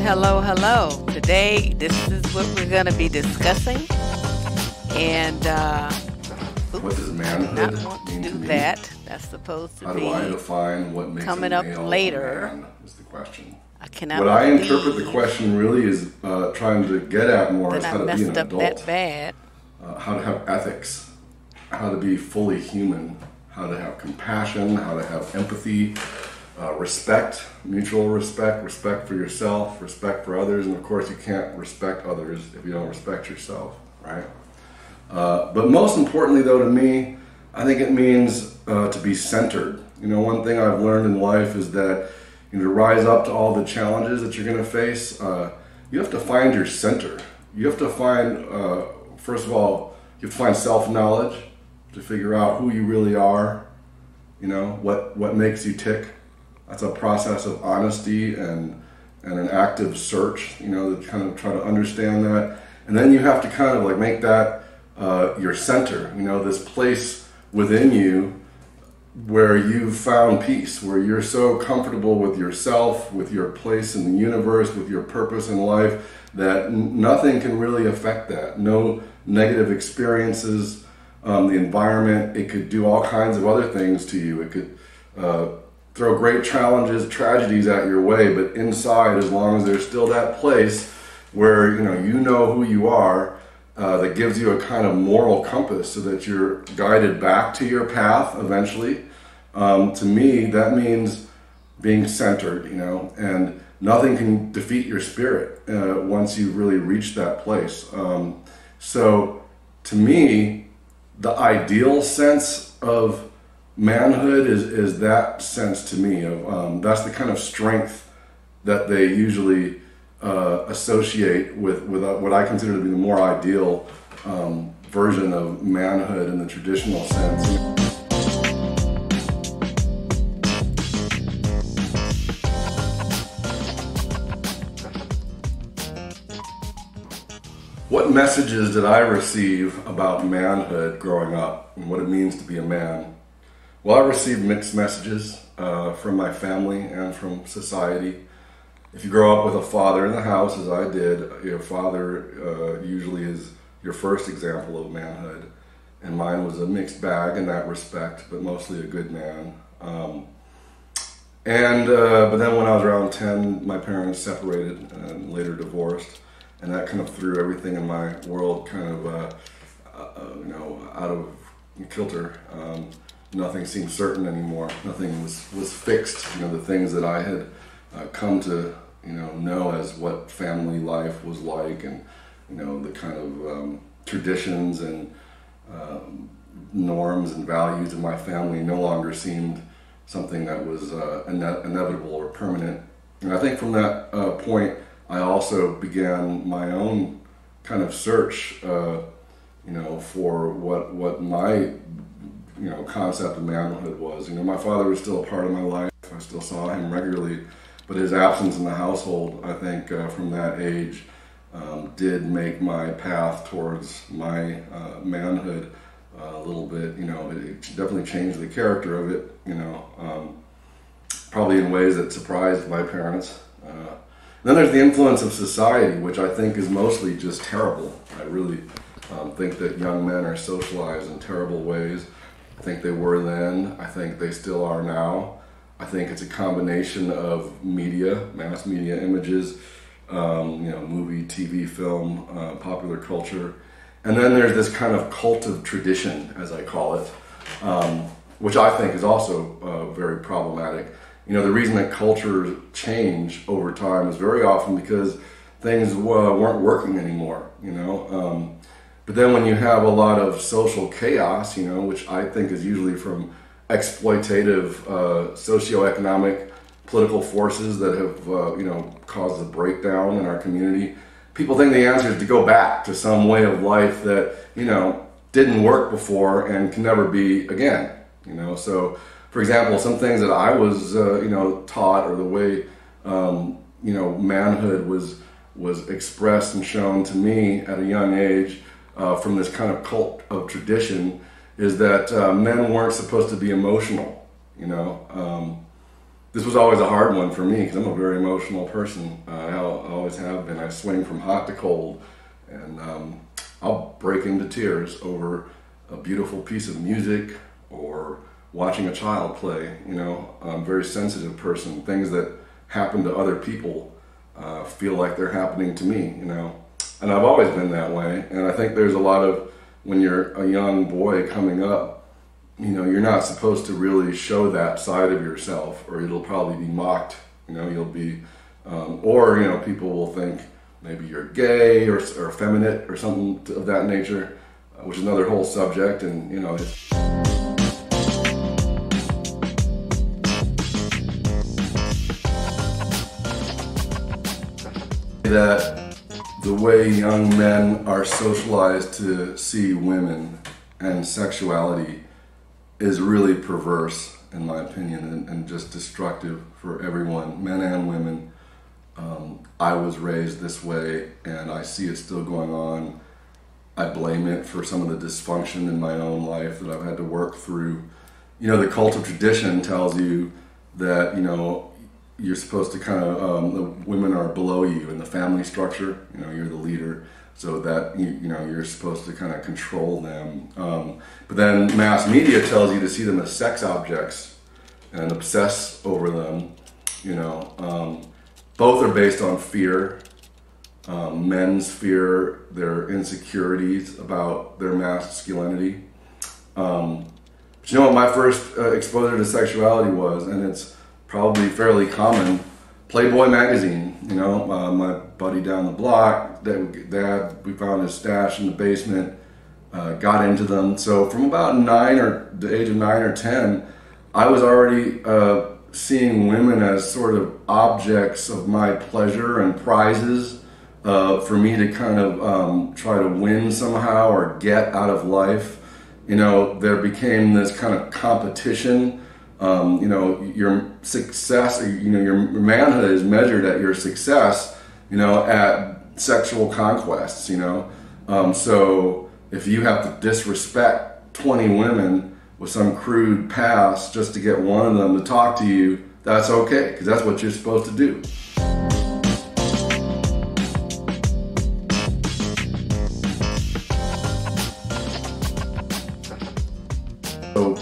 hello, hello. Today, this is what we're going to be discussing. And, what does manhood not want to mean do to me? that. That's supposed to How be do I define what makes coming a up male later. a man is the question. I cannot What I interpret the believe question really is trying to get at more is that I how to be messed an up adult, that bad. how to have ethics, how to be fully human, how to have compassion, how to have empathy, respect, mutual respect, respect for yourself, respect for others, and of course you can't respect others if you don't respect yourself, right? But most importantly though to me, I think it means to be centered. You know, one thing I've learned in life is that to rise up to all the challenges that you're going to face, you have to find your center. You have to find, first of all, you have to find self-knowledge to figure out who you really are, you know, what makes you tick. That's a process of honesty and an active search, you know, to kind of try to understand that. And then you have to kind of like make that your center, you know, this place within you where you've found peace, where you're so comfortable with yourself, with your place in the universe, with your purpose in life, that nothing can really affect that. No negative experiences, the environment, it could do all kinds of other things to you. It could throw great challenges, tragedies at your way, but inside, as long as there's still that place where you know who you are, that gives you a kind of moral compass so that you're guided back to your path eventually. To me, that means being centered, and nothing can defeat your spirit once you've really reached that place. So to me, the ideal sense of manhood is that sense to me of that's the kind of strength that they usually associate with what I consider to be the more ideal version of manhood in the traditional sense. What messages did I receive about manhood growing up and what it means to be a man? Well, I received mixed messages from my family and from society. If you grow up with a father in the house, as I did, your father usually is your first example of manhood. And mine was a mixed bag in that respect, but mostly a good man. But then when I was around 10, my parents separated and later divorced. And that kind of threw everything in my world kind of, out of kilter. Nothing seemed certain anymore. Nothing was fixed. The things that I had come to know as what family life was like, and the kind of traditions and norms and values of my family no longer seemed something that was inevitable or permanent. And I think from that point, I also began my own kind of search, for what my concept of manhood was. My father was still a part of my life. I still saw him regularly, but his absence in the household, I think, from that age, did make my path towards my manhood a little bit. It definitely changed the character of it. Probably in ways that surprised my parents. Then there's the influence of society, which I think is mostly just terrible. I really think that young men are socialized in terrible ways. I think they were then. I think they still are now. I think it's a combination of media, mass media images, movie, TV, film, popular culture. And then there's this kind of cult of tradition, as I call it, which I think is also very problematic. The reason that cultures change over time is very often because things weren't working anymore, But then when you have a lot of social chaos, which I think is usually from exploitative socioeconomic political forces that have, caused a breakdown in our community, people think the answer is to go back to some way of life that, didn't work before and can never be again, So, for example, some things that I was, taught, or the way, manhood was expressed and shown to me at a young age from this kind of cult of tradition, is that men weren't supposed to be emotional. this was always a hard one for me because I'm a very emotional person. I always have been. I swing from hot to cold, and I'll break into tears over a beautiful piece of music or watching a child play. You know, I'm a very sensitive person. Things that happen to other people feel like they're happening to me. You know, and I've always been that way. And I think there's a lot of, when you're a young boy coming up, you know, you're not supposed to really show that side of yourself, or it'll probably be mocked. You know, you'll be, or, you know, people will think maybe you're gay or effeminate or something of that nature, which is another whole subject. And, you know, that the way young men are socialized to see women and sexuality is really perverse, in my opinion, and just destructive for everyone, men and women. I was raised this way, and I see it still going on. I blame it for some of the dysfunction in my own life that I've had to work through. You know, the cult of tradition tells you that, you know, you're supposed to kind of, the women are below you in the family structure. You know, you're the leader, so that, you know, you're supposed to kind of control them. But then mass media tells you to see them as sex objects and obsess over them. You know, both are based on fear. Men's fear, their insecurities about their masculinity. But you know what my first exposure to sexuality was, and it's probably fairly common, Playboy magazine. You know, my buddy down the block, Dad, we found his stash in the basement, got into them. So from about the age of 9 or 10, I was already seeing women as sort of objects of my pleasure and prizes for me to kind of try to win somehow or get out of life. You know, there became this kind of competition. You know, your success, you know, your manhood is measured at your success, you know, at sexual conquests, you know. So if you have to disrespect 20 women with some crude past just to get one of them to talk to you, that's okay, because that's what you're supposed to do. So,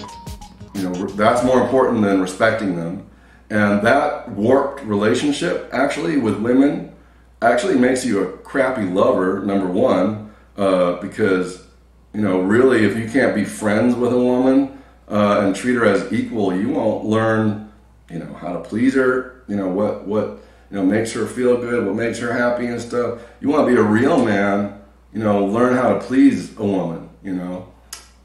you know, that's more important than respecting them. And that warped relationship actually with women actually makes you a crappy lover, number one, because, you know, really, if you can't be friends with a woman and treat her as equal, you won't learn, you know, how to please her, you know, what you know, makes her feel good, what makes her happy and stuff. You want to be a real man, you know, learn how to please a woman, you know.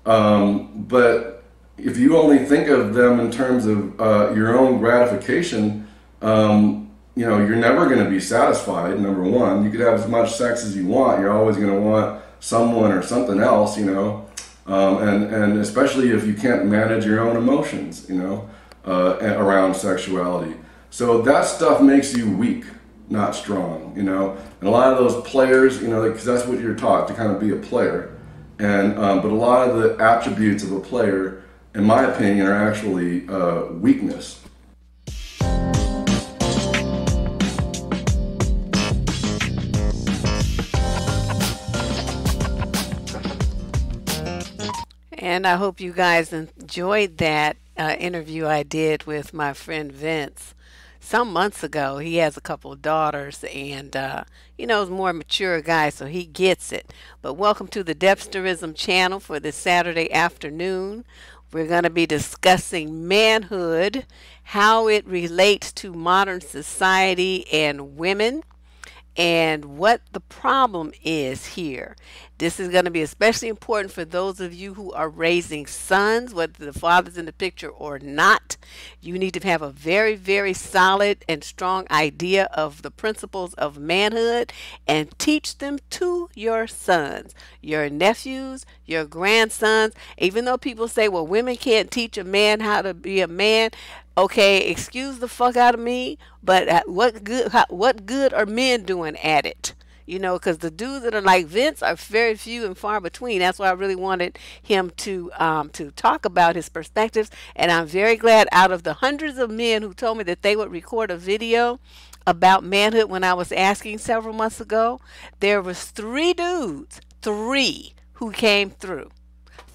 But if you only think of them in terms of your own gratification, you know, you're never going to be satisfied, number one. You could have as much sex as you want. You're always going to want someone or something else, you know, and especially if you can't manage your own emotions, you know, around sexuality. So that stuff makes you weak, not strong, you know. And a lot of those players, you know, because that's what you're taught, to kind of be a player. And but a lot of the attributes of a player, in my opinion, are actually weakness. And I hope you guys enjoyed that interview I did with my friend Vince some months ago. He has a couple of daughters, and you know, is a more mature guy, so he gets it. But welcome to the Debsterism channel for this Saturday afternoon. We're going to be discussing manhood, how it relates to modern society and women, and what the problem is here. This is going to be especially important for those of you who are raising sons, whether the father's in the picture or not. You need to have a very, very solid and strong idea of the principles of manhood and teach them to your sons, your nephews, your grandsons. Even though people say, well, women can't teach a man how to be a man. Okay, excuse the fuck out of me, but what good are men doing at it? you know, because the dudes that are like Vince are very few and far between. That's why I really wanted him to talk about his perspectives. And I'm very glad, out of the hundreds of men who told me that they would record a video about manhood when I was asking several months ago, there was three dudes, three, who came through.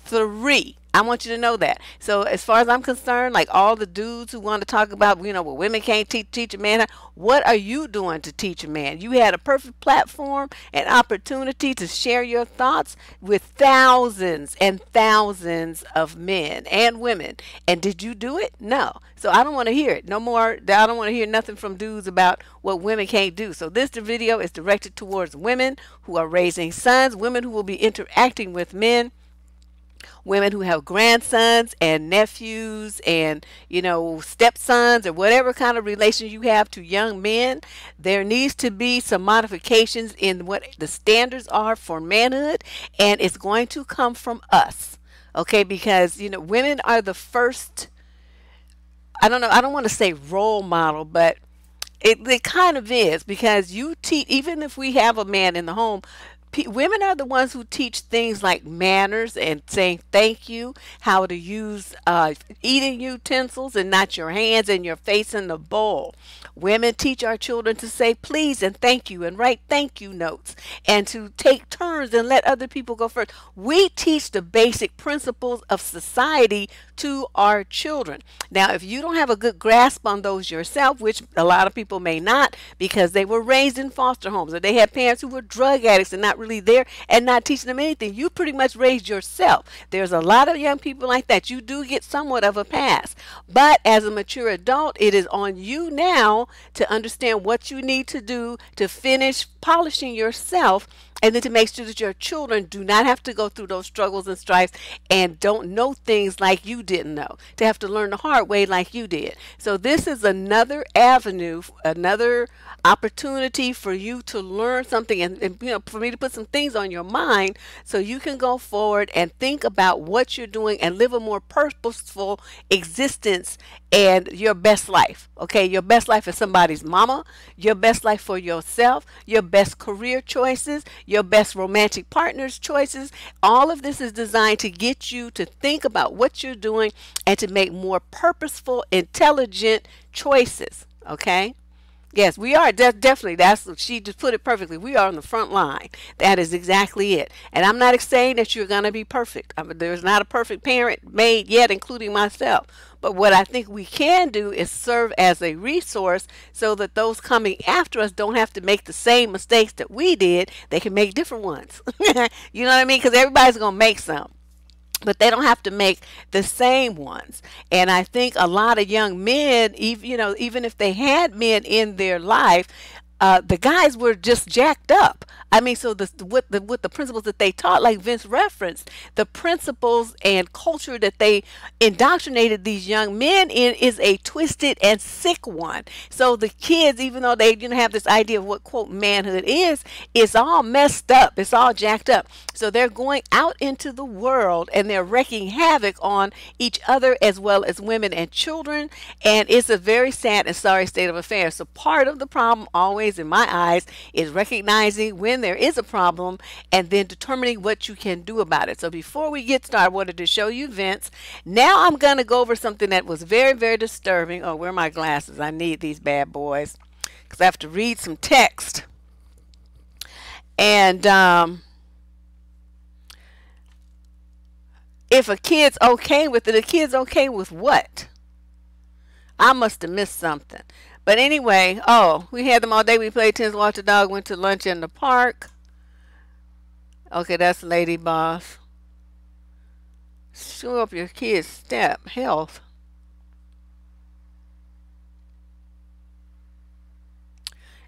Three. I want you to know that. So as far as I'm concerned, like all the dudes who want to talk about, you know, well, women can't teach a man, what are you doing to teach a man? You had a perfect platform and opportunity to share your thoughts with thousands and thousands of men and women. And did you do it? No. So I don't want to hear it. No more. I don't want to hear nothing from dudes about what women can't do. So this video is directed towards women who are raising sons, women who will be interacting with men, women who have grandsons and nephews and, you know, stepsons or whatever kind of relation you have to young men. There needs to be some modifications in what the standards are for manhood, and it's going to come from us. Okay, because, you know, women are the first, I don't know, I don't want to say role model, but it kind of is, because you teach, even if we have a man in the home, women are the ones who teach things like manners and saying thank you, how to use eating utensils and not your hands and your face in the bowl. Women teach our children to say please and thank you and write thank you notes and to take turns and let other people go first. We teach the basic principles of society to our children. Now, if you don't have a good grasp on those yourself, which a lot of people may not because they were raised in foster homes or they had parents who were drug addicts and not really there and not teaching them anything, you pretty much raised yourself. There's a lot of young people like that. You do get somewhat of a pass. But as a mature adult, it is on you now to understand what you need to do to finish polishing yourself, and then to make sure that your children do not have to go through those struggles and strifes and don't know things like you didn't know, to have to learn the hard way like you did. So this is another avenue, another opportunity for you to learn something, and you know, for me to put some things on your mind so you can go forward and think about what you're doing and live a more purposeful existence and your best life. Okay, your best life as somebody's mama, your best life for yourself, your best career choices, your best romantic partner's choices. All of this is designed to get you to think about what you're doing and to make more purposeful, intelligent choices. Okay. Yes, we are definitely. She just put it perfectly. We are on the front line. That is exactly it. And I'm not saying that you're going to be perfect. I mean, there's not a perfect parent made yet, including myself. But what I think we can do is serve as a resource so that those coming after us don't have to make the same mistakes that we did. They can make different ones. You know what I mean? Because everybody's going to make some, but they don't have to make the same ones. And I think a lot of young men, even, you know, even if they had men in their life, the guys were just jacked up. I mean, so with the principles that they taught, like Vince referenced, the principles and culture that they indoctrinated these young men in is a twisted and sick one. So the kids, even though they have this idea of what quote manhood is, it's all messed up. It's all jacked up. So they're going out into the world and they're wreaking havoc on each other as well as women and children. And it's a very sad and sorry state of affairs. So part of the problem always in my eyes is recognizing when there is a problem and then determining what you can do about it. So before we get started, I wanted to show you Vince. Now I'm going to go over something that was very, very disturbing. Oh, where are my glasses? I need these bad boys because I have to read some text. And if a kid's okay with it, a kid's okay with what? I must have missed something. But anyway, oh, we had them all day. We played tennis, walked the dog, went to lunch in the park. Okay, that's Lady Boss. Show up your kid's step health.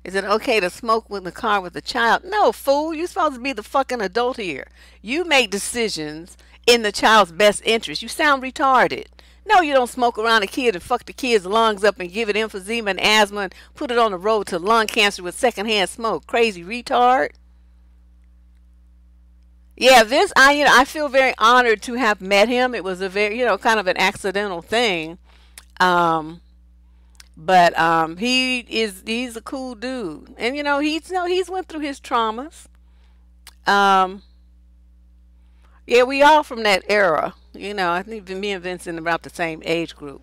Is it okay to smoke in the car with a child? No, fool. You're supposed to be the fucking adult here. You make decisions in the child's best interest. You sound retarded. No, you don't smoke around a kid and fuck the kid's lungs up and give it emphysema and asthma and put it on the road to lung cancer with secondhand smoke. Crazy retard. Yeah, Vince, I feel very honored to have met him. It was a very, kind of an accidental thing. Um, But he's a cool dude, and he's went through his traumas. Um, yeah, we all from that era. I think me and Vincent about the same age group.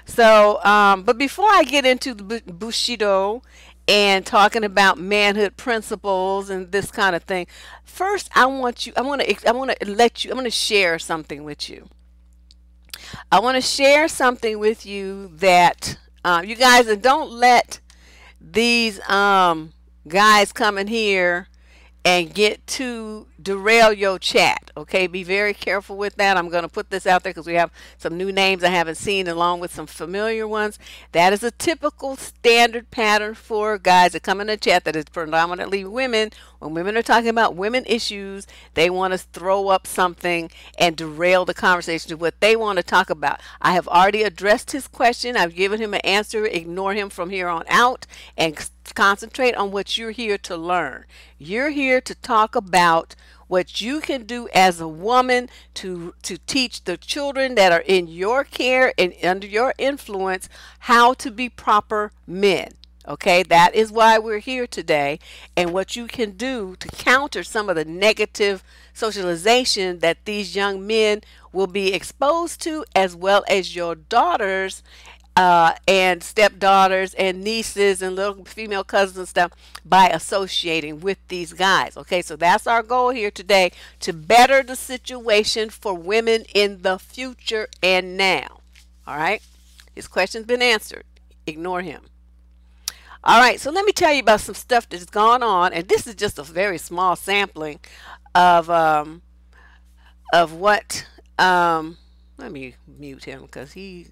So, but before I get into the Bushido and talking about manhood principles and this kind of thing, first I want to share something with you. I want to share something with you that you guys, and don't let these guys come in here and get to derail your chat. Okay, be very careful with that. I'm going to put this out there because we have some new names I haven't seen along with some familiar ones. That is a typical standard pattern for guys that come in the chat that is predominantly women. When women are talking about women issues, they want to throw up something and derail the conversation to what they want to talk about. I have already addressed his question. I've given him an answer. Ignore him from here on out and concentrate on what you're here to learn. You're here to talk about what you can do as a woman to teach the children that are in your care and under your influence how to be proper men. Okay, that is why we're here today, and what you can do to counter some of the negative socialization that these young men will be exposed to, as well as your daughters and stepdaughters and nieces and little female cousins and stuff by associating with these guys. Okay, so that's our goal here today, to better the situation for women in the future and now. All right, his question's been answered. Ignore him. All right, so let me tell you about some stuff that's gone on, and this is just a very small sampling of what. Let me mute him because he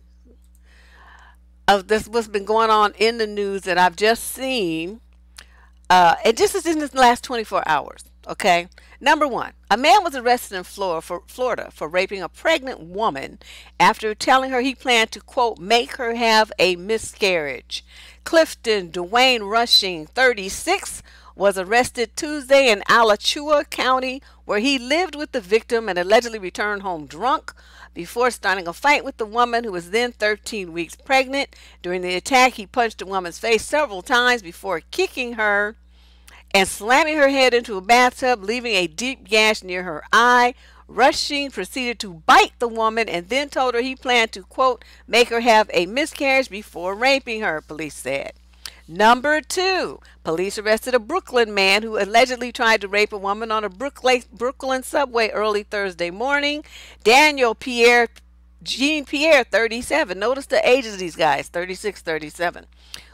of this what's been going on in the news that I've just seen. And this is in the last 24 hours. Okay. Number one, a man was arrested in Florida for raping a pregnant woman after telling her he planned to, quote, make her have a miscarriage. Clifton Dwayne Rushing, 36, was arrested Tuesday in Alachua County, where he lived with the victim and allegedly returned home drunk before starting a fight with the woman, who was then 13 weeks pregnant. During the attack, he punched the woman's face several times before kicking her and slamming her head into a bathtub, leaving a deep gash near her eye. Rushing proceeded to bite the woman and then told her he planned to, quote, make her have a miscarriage before raping her, police said. Number two, police arrested a Brooklyn man who allegedly tried to rape a woman on a Brooklyn subway early Thursday morning. Daniel Jean Pierre, 37. Notice the ages of these guys, 36, 37.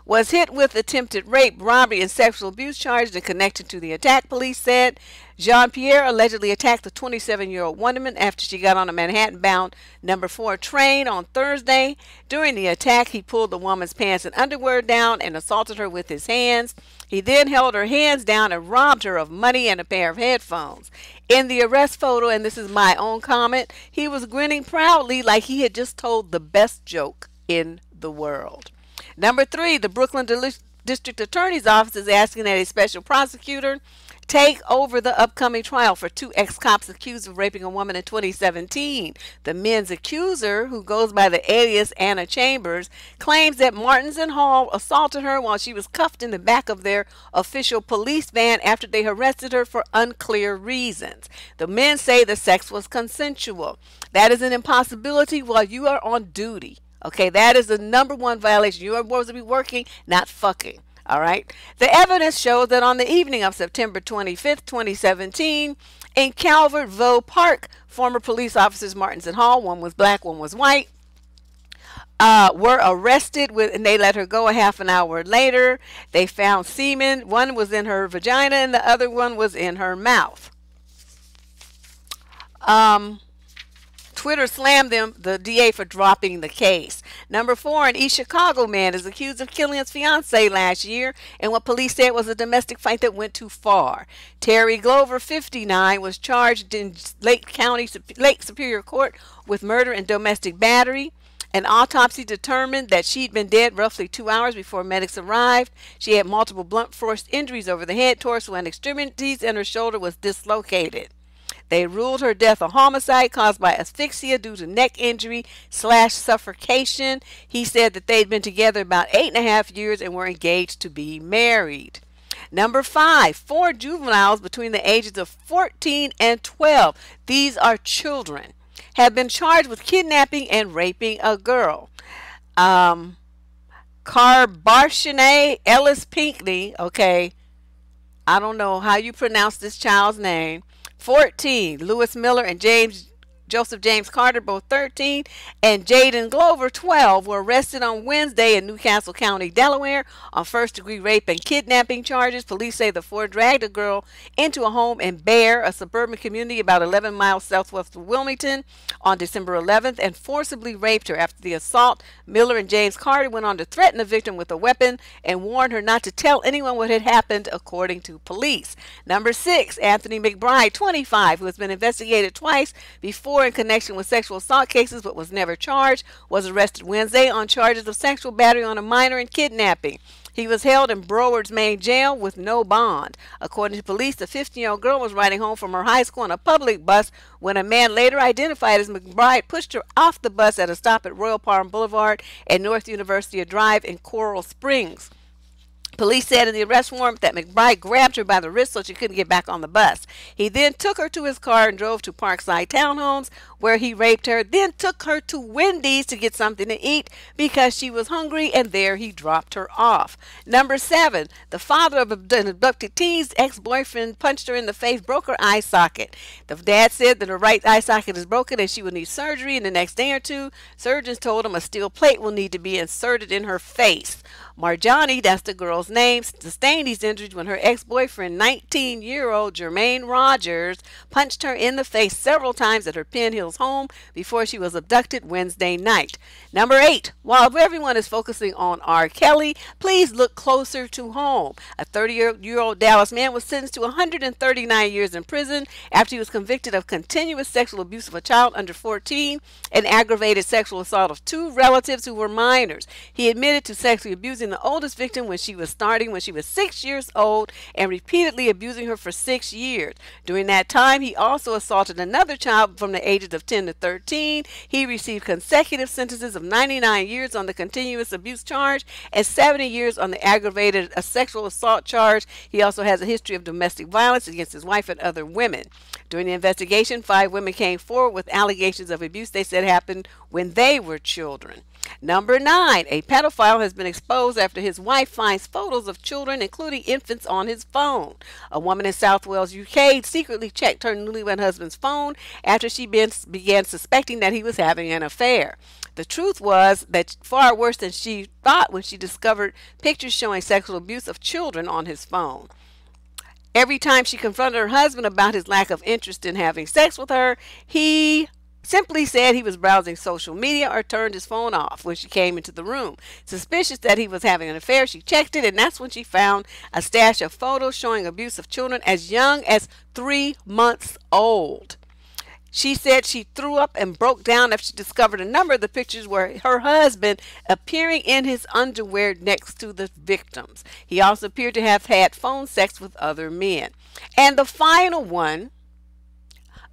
Was hit with attempted rape, robbery, and sexual abuse charges in connection to the attack, police said. Jean-Pierre allegedly attacked the 27-year-old woman after she got on a Manhattan-bound number 4 train on Thursday. During the attack, he pulled the woman's pants and underwear down and assaulted her with his hands. He then held her hands down and robbed her of money and a pair of headphones. In the arrest photo, and this is my own comment, he was grinning proudly like he had just told the best joke in the world. Number three, the Brooklyn District Attorney's Office is asking that a special prosecutor take over the upcoming trial for 2 ex-cops accused of raping a woman in 2017. The men's accuser, who goes by the alias Anna Chambers, claims that Martins and Hall assaulted her while she was cuffed in the back of their official police van after they arrested her for unclear reasons. The men say the sex was consensual. That is an impossibility while you are on duty. Okay, that is the number one violation. You are supposed to be working, not fucking. All right. The evidence shows that on the evening of September 25th, 2017, in Calvert Vaux Park, former police officers Martins and Hall, one was black, one was white, were arrested and they let her go a half an hour later. They found semen. One was in her vagina and the other one was in her mouth. Twitter slammed the DA for dropping the case. Number 4, an East Chicago man is accused of killing his fiancée last year in what police said was a domestic fight that went too far. Terry Glover, 59, was charged in Lake Superior Court with murder and domestic battery. An autopsy determined that she'd been dead roughly 2 hours before medics arrived. She had multiple blunt force injuries over the head, torso, and extremities, and her shoulder was dislocated. They ruled her death a homicide caused by asphyxia due to neck injury slash suffocation. He said that they'd been together about 8.5 years and were engaged to be married. Number 5, 4 juveniles between the ages of 14 and 12. These are children. Have been charged with kidnapping and raping a girl. Carbarshane Ellis Pinckney, okay, I don't know how you pronounce this child's name. 14, Lewis Miller and Joseph James Carter, both 13, and Jaden Glover, 12, were arrested on Wednesday in Newcastle County, Delaware, on first-degree rape and kidnapping charges. Police say the four dragged a girl into a home in Bear, a suburban community about 11 miles southwest of Wilmington, on December 11th, and forcibly raped her. After the assault, Miller and James Carter went on to threaten the victim with a weapon and warned her not to tell anyone what had happened, according to police. Number 6, Anthony McBride, 25, who has been investigated twice before in connection with sexual assault cases but was never charged, was arrested Wednesday on charges of sexual battery on a minor and kidnapping. He was held in Broward's main jail with no bond. According to police, the 15-year-old girl was riding home from her high school on a public bus when a man later identified as McBride pushed her off the bus at a stop at Royal Palm Boulevard and North University Drive in Coral Springs. Police said in the arrest warrant that McBride grabbed her by the wrist so she couldn't get back on the bus. He then took her to his car and drove to Parkside Townhomes, where he raped her, then took her to Wendy's to get something to eat because she was hungry, and there he dropped her off. Number 7, the father of an abducted teen's ex-boyfriend punched her in the face, broke her eye socket. The dad said that her right eye socket is broken and she will need surgery in the next day or two. Surgeons told him a steel plate will need to be inserted in her face. Marjani, that's the girl's name, sustained these injuries when her ex-boyfriend, 19-year-old Jermaine Rogers, punched her in the face several times at her Penn Hills home before she was abducted Wednesday night. Number 8, while everyone is focusing on R. Kelly, please look closer to home. A 30-year-old Dallas man was sentenced to 139 years in prison after he was convicted of continuous sexual abuse of a child under 14 and aggravated sexual assault of 2 relatives who were minors. He admitted to sexually abusing the oldest victim when she was 6 years old and repeatedly abusing her for 6 years. During that time, he also assaulted another child from the ages of 10 to 13. He received consecutive sentences of 99 years on the continuous abuse charge and 70 years on the aggravated sexual assault charge. He also has a history of domestic violence against his wife and other women. During the investigation, 5 women came forward with allegations of abuse they said happened when they were children. Number 9, a pedophile has been exposed after his wife finds photos of children, including infants, on his phone. A woman in South Wales, UK, secretly checked her newlywed husband's phone after she began suspecting that he was having an affair. The truth was that far worse than she thought when she discovered pictures showing sexual abuse of children on his phone. Every time she confronted her husband about his lack of interest in having sex with her, he simply said he was browsing social media or turned his phone off when she came into the room. Suspicious that he was having an affair, she checked it, and that's when she found a stash of photos showing abuse of children as young as 3 months old. She said she threw up and broke down after she discovered a number of the pictures were her husband appearing in his underwear next to the victims. He also appeared to have had phone sex with other men. And the final one,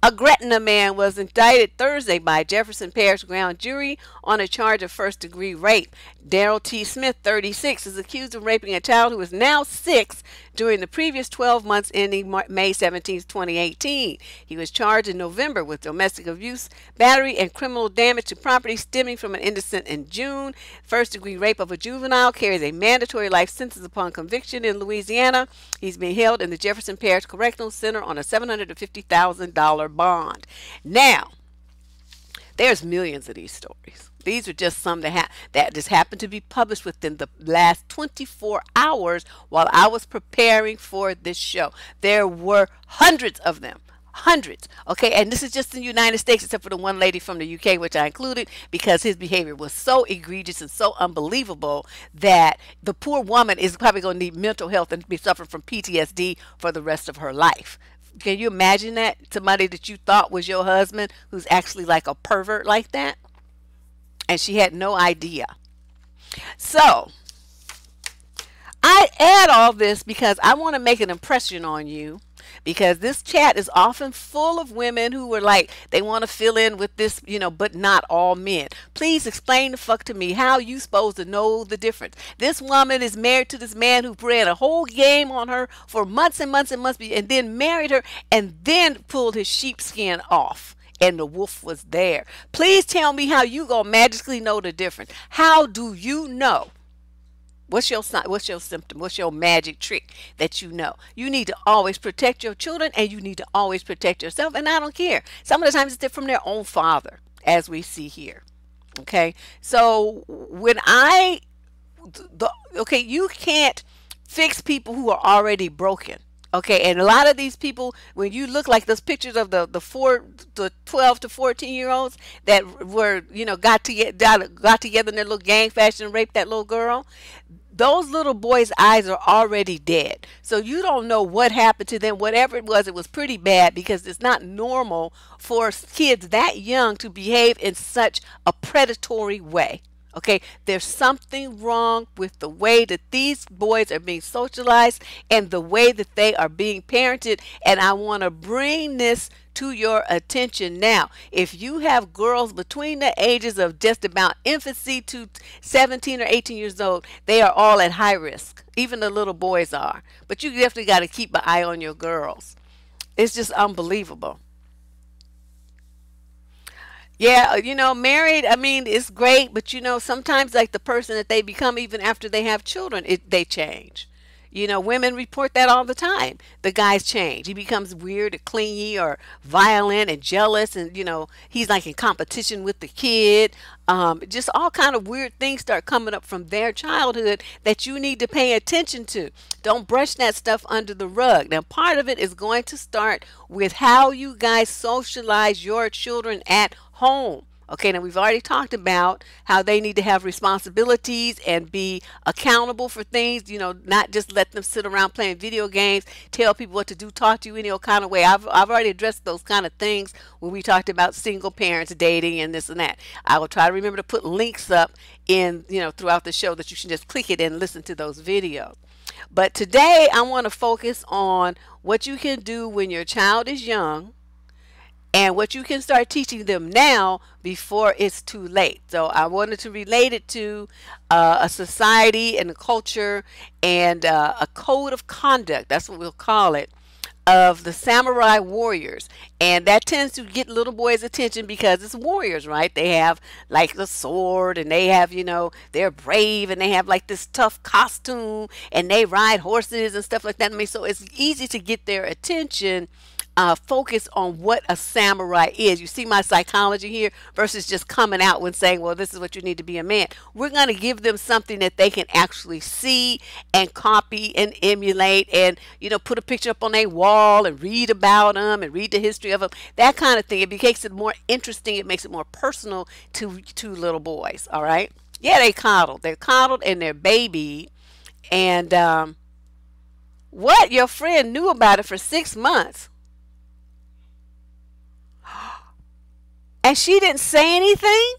a Gretna man was indicted Thursday by Jefferson Parish Grand Jury on a charge of first-degree rape. Daryl T. Smith, 36, is accused of raping a child who is now 6 during the previous 12 months ending May 17, 2018. He was charged in November with domestic abuse, battery, and criminal damage to property stemming from an incident in June. First-degree rape of a juvenile carries a mandatory life sentence upon conviction in Louisiana. He's being held in the Jefferson Parish Correctional Center on a $750,000 bond. Now, there's millions of these stories. These are just some that just happened to be published within the last 24 hours while I was preparing for this show. There were hundreds of them. Hundreds. Okay, and this is just in the United States, except for the one lady from the UK, which I included because his behavior was so egregious and so unbelievable that the poor woman is probably going to need mental health and be suffering from PTSD for the rest of her life. Can you imagine that? Somebody that you thought was your husband who's actually like a pervert like that? And she had no idea. So, I add all this because I want to make an impression on you because this chat is often full of women who are like, they want to fill in with this, but not all men. Please explain the fuck to me how you supposed to know the difference. This woman is married to this man who ran a whole game on her for months and months and months, and then married her and then pulled his sheepskin off. And the wolf was there. Please tell me how you gonna magically know the difference. How do you know? What's your sign? What's your symptom? What's your magic trick that you know? You need to always protect your children, and you need to always protect yourself. And I don't care. Some of the times it's from their own father, as we see here. Okay. So when okay, you can't fix people who are already broken. Okay, and a lot of these people, when you look like those pictures of the 12 to 14-year-olds that were, got together in their little gang fashion and raped that little girl, those little boys' eyes are already dead. So you don't know what happened to them. Whatever it was pretty bad, because it's not normal for kids that young to behave in such a predatory way. Okay, there's something wrong with the way that these boys are being socialized and the way that they are being parented. And I want to bring this to your attention now. If you have girls between the ages of just about infancy to 17 or 18 years old, they are all at high risk. Even the little boys are. But you definitely got to keep an eye on your girls. It's just unbelievable. Yeah, married, I mean, it's great, but sometimes like the person that they become even after they have children, they change. Women report that all the time. The guys change. He becomes weird or clingy or violent and jealous, and he's like in competition with the kid. Just all kind of weird things start coming up from their childhood that you need to pay attention to. Don't brush that stuff under the rug. Now, part of it is going to start with how you guys socialize your children at home. Okay, now we've already talked about how they need to have responsibilities and be accountable for things, not just let them sit around playing video games, tell people what to do, talk to you any old kind of way. I've already addressed those kind of things when we talked about single parents dating and this and that. I will try to remember to put links up in, throughout the show that you should just click it and listen to those videos. But today I want to focus on what you can do when your child is young and what you can start teaching them now before it's too late. So I wanted to relate it to a society and a culture and a code of conduct, that's what we'll call it, of the samurai warriors. And that tends to get little boys' attention because it's warriors, right? They have like the sword, and they have, they're brave, and they have like this tough costume, and they ride horses and stuff like that. I mean, so it's easy to get their attention. Focus on what a samurai is. You see my psychology here versus just coming out when saying, well, this is what you need to be a man. We're going to give them something that they can actually see and copy and emulate and, put a picture up on a wall and read about them and read the history of them. That kind of thing. It makes it more interesting. It makes it more personal to little boys. All right. Yeah, they coddled. They're coddled and they're babied. And what? Your friend knew about it for 6 months. And she didn't say anything?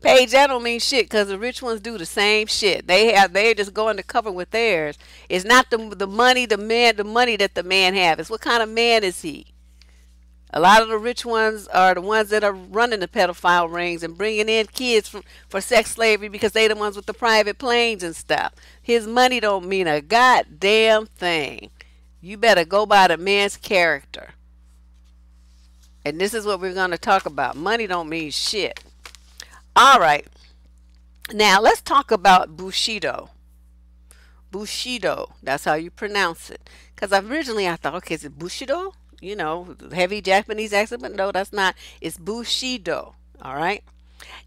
Paige, that don't mean shit because the rich ones do the same shit. They're just going to cover with theirs. It's not the money, the money that the man have. It's what kind of man is he? A lot of the rich ones are the ones that are running the pedophile rings and bringing in kids for sex slavery because they the ones with the private planes and stuff. His money don't mean a goddamn thing. You better go by the man's character. And this is what we're going to talk about. Money don't mean shit. All right. Now, let's talk about Bushido. Bushido. That's how you pronounce it. Because originally I thought, okay, is it Bushido? Heavy Japanese accent, but no, that's not. It's Bushido. All right.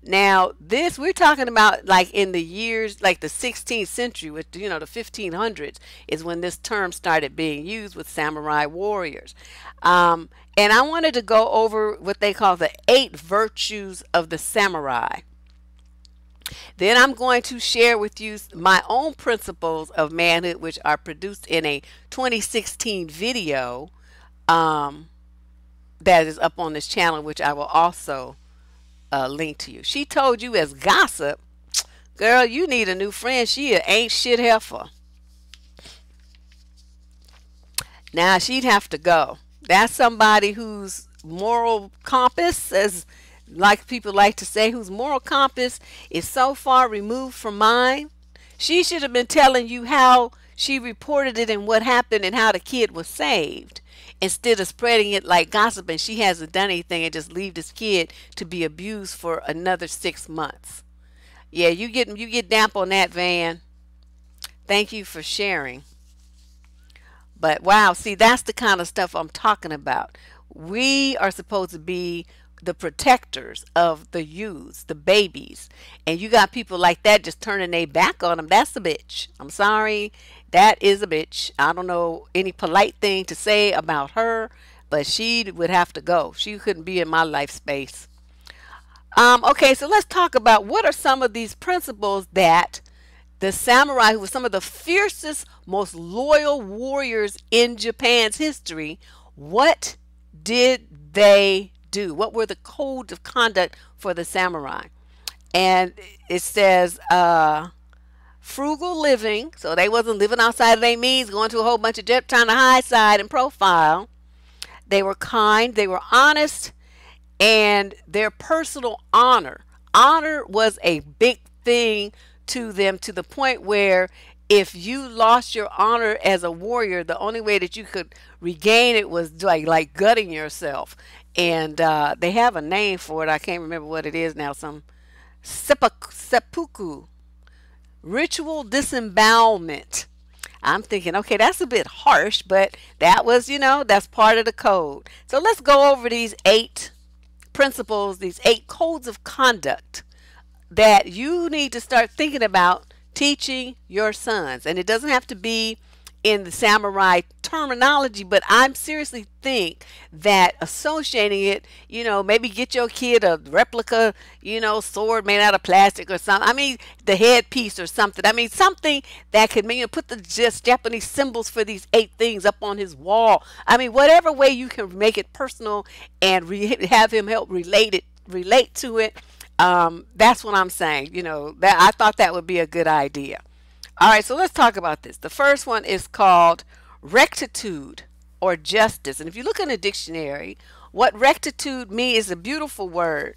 Now, this we're talking about like in the years, like the 16th century, with the 1500s is when this term started being used with samurai warriors. And I wanted to go over what they call the 8 virtues of the samurai. Then I'm going to share with you my own principles of manhood, which are produced in a 2016 video that is up on this channel, which I will also link to you. She told you as gossip Girl, you need a new friend. She a ain't shit heifer. Now she'd have to go. That's somebody whose moral compass, as like people like to say, whose moral compass is so far removed from mine. She should have been telling you how she reported it and what happened and how the kid was saved, instead of spreading it like gossip and she hasn't done anything and just leave this kid to be abused for another 6 months. Yeah, you get damp on that, Van. Thank you for sharing. But wow, see, that's the kind of stuff I'm talking about. We are supposed to be the protectors of the youths, the babies. And you got people like that just turning their back on them. That's a bitch. I'm sorry. That is a bitch. I don't know any polite thing to say about her, but she would have to go. She couldn't be in my life space. Okay, so let's talk about what are some of these principles that the samurai, who were some of the fiercest, most loyal warriors in Japan's history, what did they do? What were the codes of conduct for the samurai? And it says frugal living, so they wasn't living outside of their means, going to a whole bunch of jet, trying to hide side and profile. They were kind, they were honest, and their personal honor. Honor was a big thing to them, to the point where if you lost your honor as a warrior, the only way that you could regain it was like gutting yourself. And they have a name for it. I can't remember what it is now. Some seppuku, ritual disembowelment. I'm thinking, okay, that's a bit harsh, but that was, that's part of the code. So let's go over these 8 principles, these 8 codes of conduct that you need to start thinking about teaching your sons. And it doesn't have to be in the samurai terminology, but I'm seriously think that associating it, maybe get your kid a replica, sword made out of plastic or something. I mean, the headpiece or something. I mean, something that could mean, put the just Japanese symbols for these 8 things up on his wall. I mean, whatever way you can make it personal and have him help relate to it. That's what I'm saying. That I thought that would be a good idea. All right, so let's talk about this. The first one is called rectitude or justice. And if you look in a dictionary, what rectitude means is a beautiful word.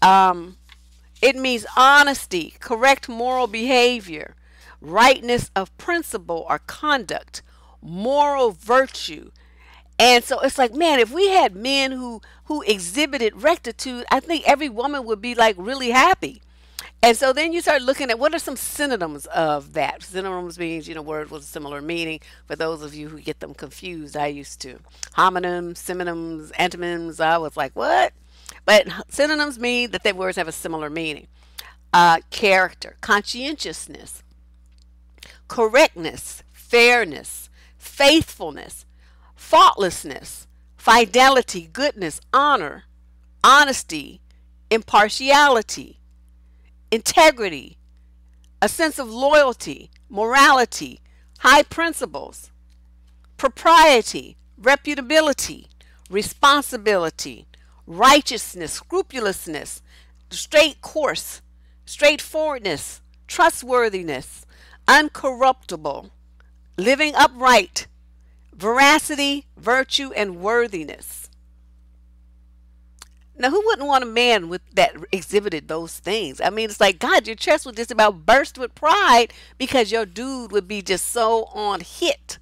It means honesty, correct moral behavior, rightness of principle or conduct, moral virtue. And so it's like, man, if we had men who exhibited rectitude, I think every woman would be like really happy. And so then you start looking at what are some synonyms of that. Synonyms means, words with a similar meaning. For those of you who get them confused, I used to. Homonyms, synonyms, antonyms, I was like, what? But synonyms mean that the words have a similar meaning. Character, conscientiousness, correctness, fairness, faithfulness, faultlessness, fidelity, goodness, honor, honesty, impartiality, integrity, a sense of loyalty, morality, high principles, propriety, reputability, responsibility, righteousness, scrupulousness, straight course, straightforwardness, trustworthiness, uncorruptible, living upright, veracity, virtue, and worthiness. Now, who wouldn't want a man with that exhibited those things? I mean, it's like, God, your chest would just about burst with pride because your dude would be just so on hit.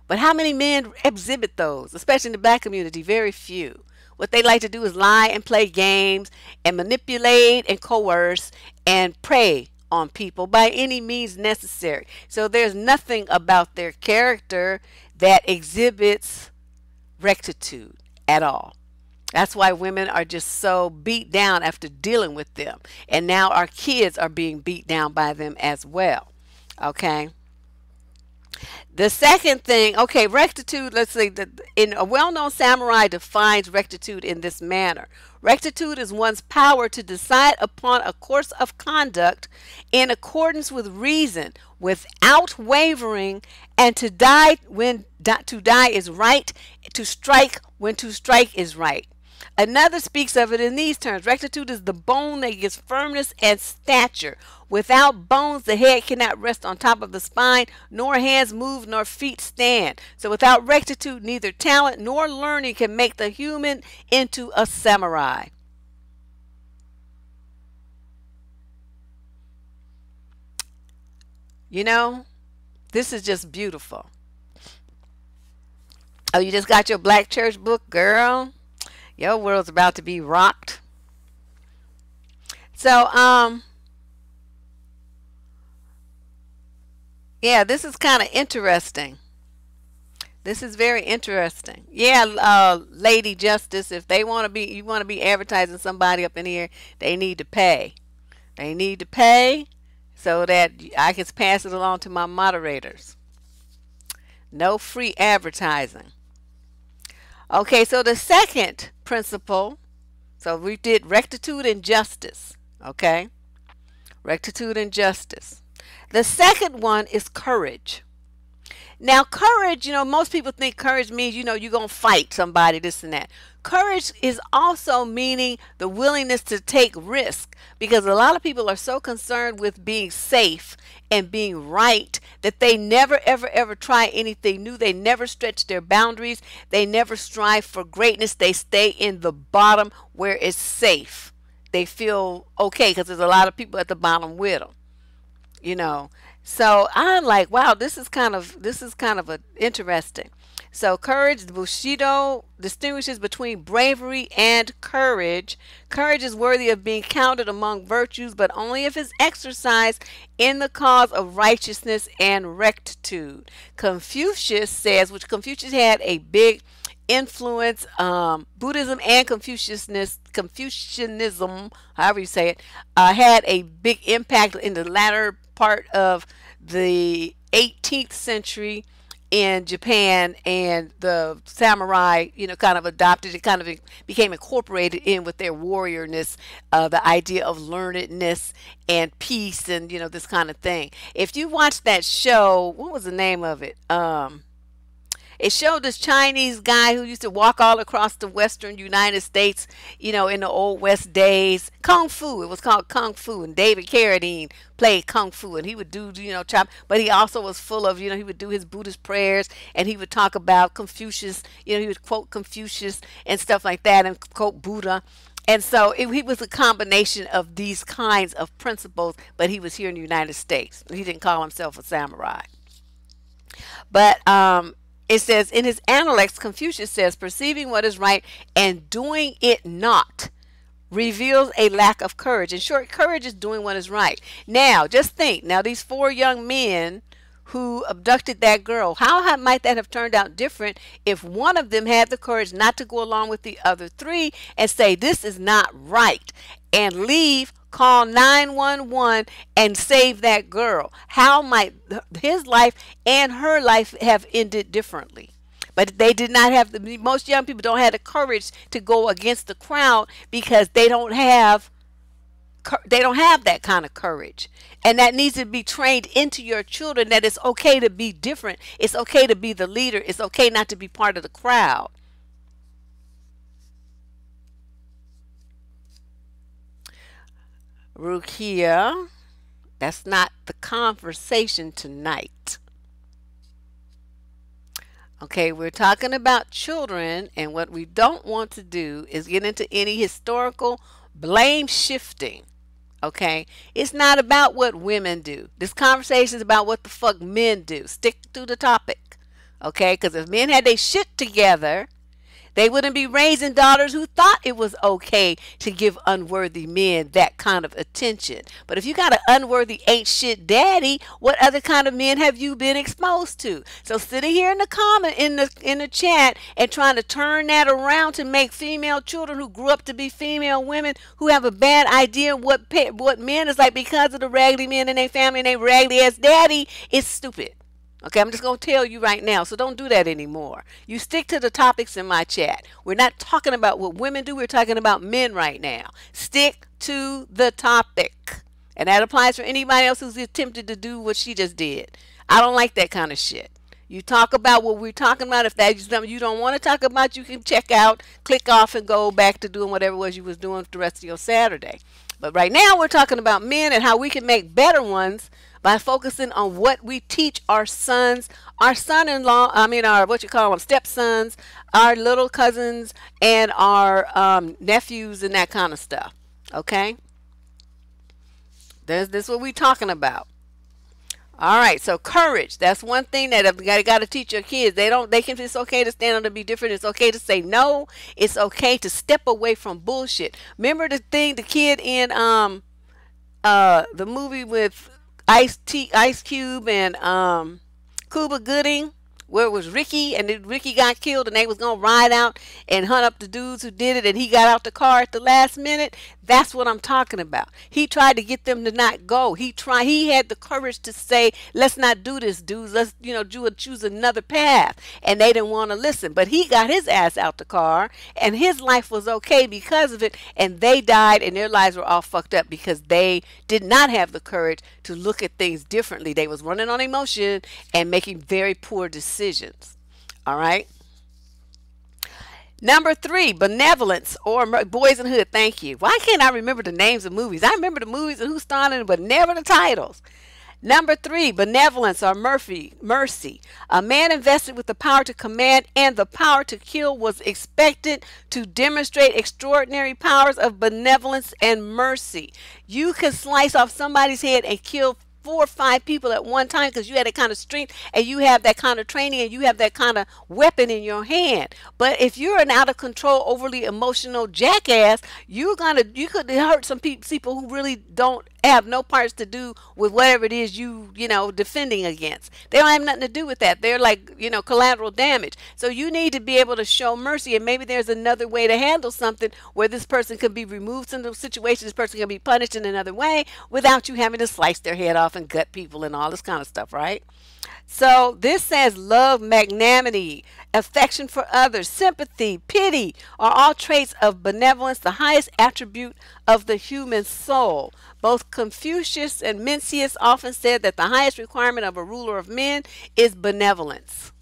But how many men exhibit those, especially in the black community? Very few. What they like to do is lie and play games and manipulate and coerce and prey on people by any means necessary. So there's nothing about their character that exhibits rectitude at all. That's why women are just so beat down after dealing with them. And now our kids are being beat down by them as well. Okay. The second thing, okay, rectitude, let's see, in a well-known samurai defines rectitude in this manner. Rectitude is one's power to decide upon a course of conduct in accordance with reason, without wavering, and to die when to die is right, to strike when to strike is right. Another speaks of it in these terms. Rectitude is the bone that gives firmness and stature. Without bones, the head cannot rest on top of the spine, nor hands move, nor feet stand. So without rectitude, neither talent nor learning can make the human into a samurai. You know, this is just beautiful. Oh, you just got your black church book, girl? Your world's about to be rocked. So, yeah, this is kind of interesting. This is very interesting. Yeah, Lady Justice, if they want to be, you want to be advertising somebody up in here, they need to pay. They need to pay so that I can pass it along to my moderators. No free advertising. Okay, so the second principle, so we did rectitude and justice. Okay, rectitude and justice. The second one is courage. Now, courage, most people think courage means, you're going to fight somebody, this and that. Courage is also meaning the willingness to take risk, because a lot of people are so concerned with being safe and being right that they never, ever, ever try anything new. They never stretch their boundaries. They never strive for greatness. They stay in the bottom where it's safe. They feel okay because there's a lot of people at the bottom with them, you know. So I'm like, wow, this is kind of a interesting. So courage, Bushido distinguishes between bravery and courage. Courage is worthy of being counted among virtues, but only if it's exercised in the cause of righteousness and rectitude. Confucius says, which Confucius had a big influence, Buddhism and Confucianism, however you say it, had a big impact in the latter part of the 18th century in Japan, and the samurai, kind of adopted it, kind of became incorporated in with their warriorness, the idea of learnedness and peace, and this kind of thing. If you watch that show, what was the name of it? It showed this Chinese guy who used to walk all across the western United States, in the old West days. Kung Fu. It was called Kung Fu. And David Carradine played Kung Fu. And he would do, chop. But he also was full of, he would do his Buddhist prayers. And he would talk about Confucius. He would quote Confucius and stuff like that, and quote Buddha. And so he was a combination of these kinds of principles. But he was here in the United States. He didn't call himself a samurai. But it says, in his Analects, Confucius says, perceiving what is right and doing it not reveals a lack of courage. In short, courage is doing what is right. Now, just think, now these four young men who abducted that girl, how might that have turned out different if one of them had the courage not to go along with the other three and say, this is not right, and leave, call 911 and save that girl? How might his life and her life have ended differently? But they did not have most young people don't have the courage to go against the crowd because they don't have that kind of courage. And that needs to be trained into your children, that it's okay to be different. It's okay to be the leader. It's okay not to be part of the crowd. Rukia, that's not the conversation tonight. Okay, we're talking about children, and what we don't want to do is get into any historical blame shifting. Okay, it's not about what women do. This conversation is about what the fuck men do. Stick to the topic. Okay, because if men had their shit together, they wouldn't be raising daughters who thought it was okay to give unworthy men that kind of attention. But if you got an unworthy ain't shit daddy, what other kind of men have you been exposed to? So sitting here in the comment in the chat and trying to turn that around to make female children who grew up to be female women who have a bad idea of what men is like because of the raggedy men in their family and their raggedy ass daddy is stupid. Okay, I'm just going to tell you right now, so don't do that anymore. You stick to the topics in my chat. We're not talking about what women do. We're talking about men right now. Stick to the topic. And that applies for anybody else who's attempted to do what she just did. I don't like that kind of shit. You talk about what we're talking about. If that's something you don't want to talk about, you can check out, click off, and go back to doing whatever it was you was doing for the rest of your Saturday. But right now, we're talking about men and how we can make better ones by focusing on what we teach our sons, our son-in-law, I mean, our, what you call them, stepsons, our little cousins, and our nephews and that kind of stuff. Okay? This is what we're talking about. All right, so courage. That's one thing that you got to teach your kids. They can, it's okay to stand up and be different. It's okay to say no. It's okay to step away from bullshit. Remember the kid in the movie with Ice Cube and Cuba Gooding, where it was Ricky, and then Ricky got killed, and they was gonna ride out and hunt up the dudes who did it, and he got out the car at the last minute. That's what I'm talking about. He tried to get them to not go. He had the courage to say, let's not do this, dudes. Let's, choose another path. And they didn't want to listen. But he got his ass out the car, and his life was okay because of it. And they died, and their lives were all fucked up because they did not have the courage to look at things differently. They was running on emotion and making very poor decisions. All right. Number 3, benevolence or Boys in Hood. Thank you. Why can't I remember the names of movies? I remember the movies and who starred in them, but never the titles. Number 3, benevolence or mercy. A man invested with the power to command and the power to kill was expected to demonstrate extraordinary powers of benevolence and mercy. You could slice off somebody's head and kill 4 or 5 people at one time because you had that kind of strength and you have that kind of training and you have that kind of weapon in your hand. But if you're an out of control, overly emotional jackass, you could hurt some people who really don't have no parts to do with whatever it is defending against. They don't have nothing to do with that. They're like, collateral damage. So you need to be able to show mercy, and maybe there's another way to handle something where this person could be removed from the situation, this person can be punished in another way without you having to slice their head off and gut people and all this kind of stuff, right? So this says love, magnanimity, affection for others, sympathy, pity are all traits of benevolence, the highest attribute of the human soul. Both Confucius and Mencius often said that the highest requirement of a ruler of men is benevolence.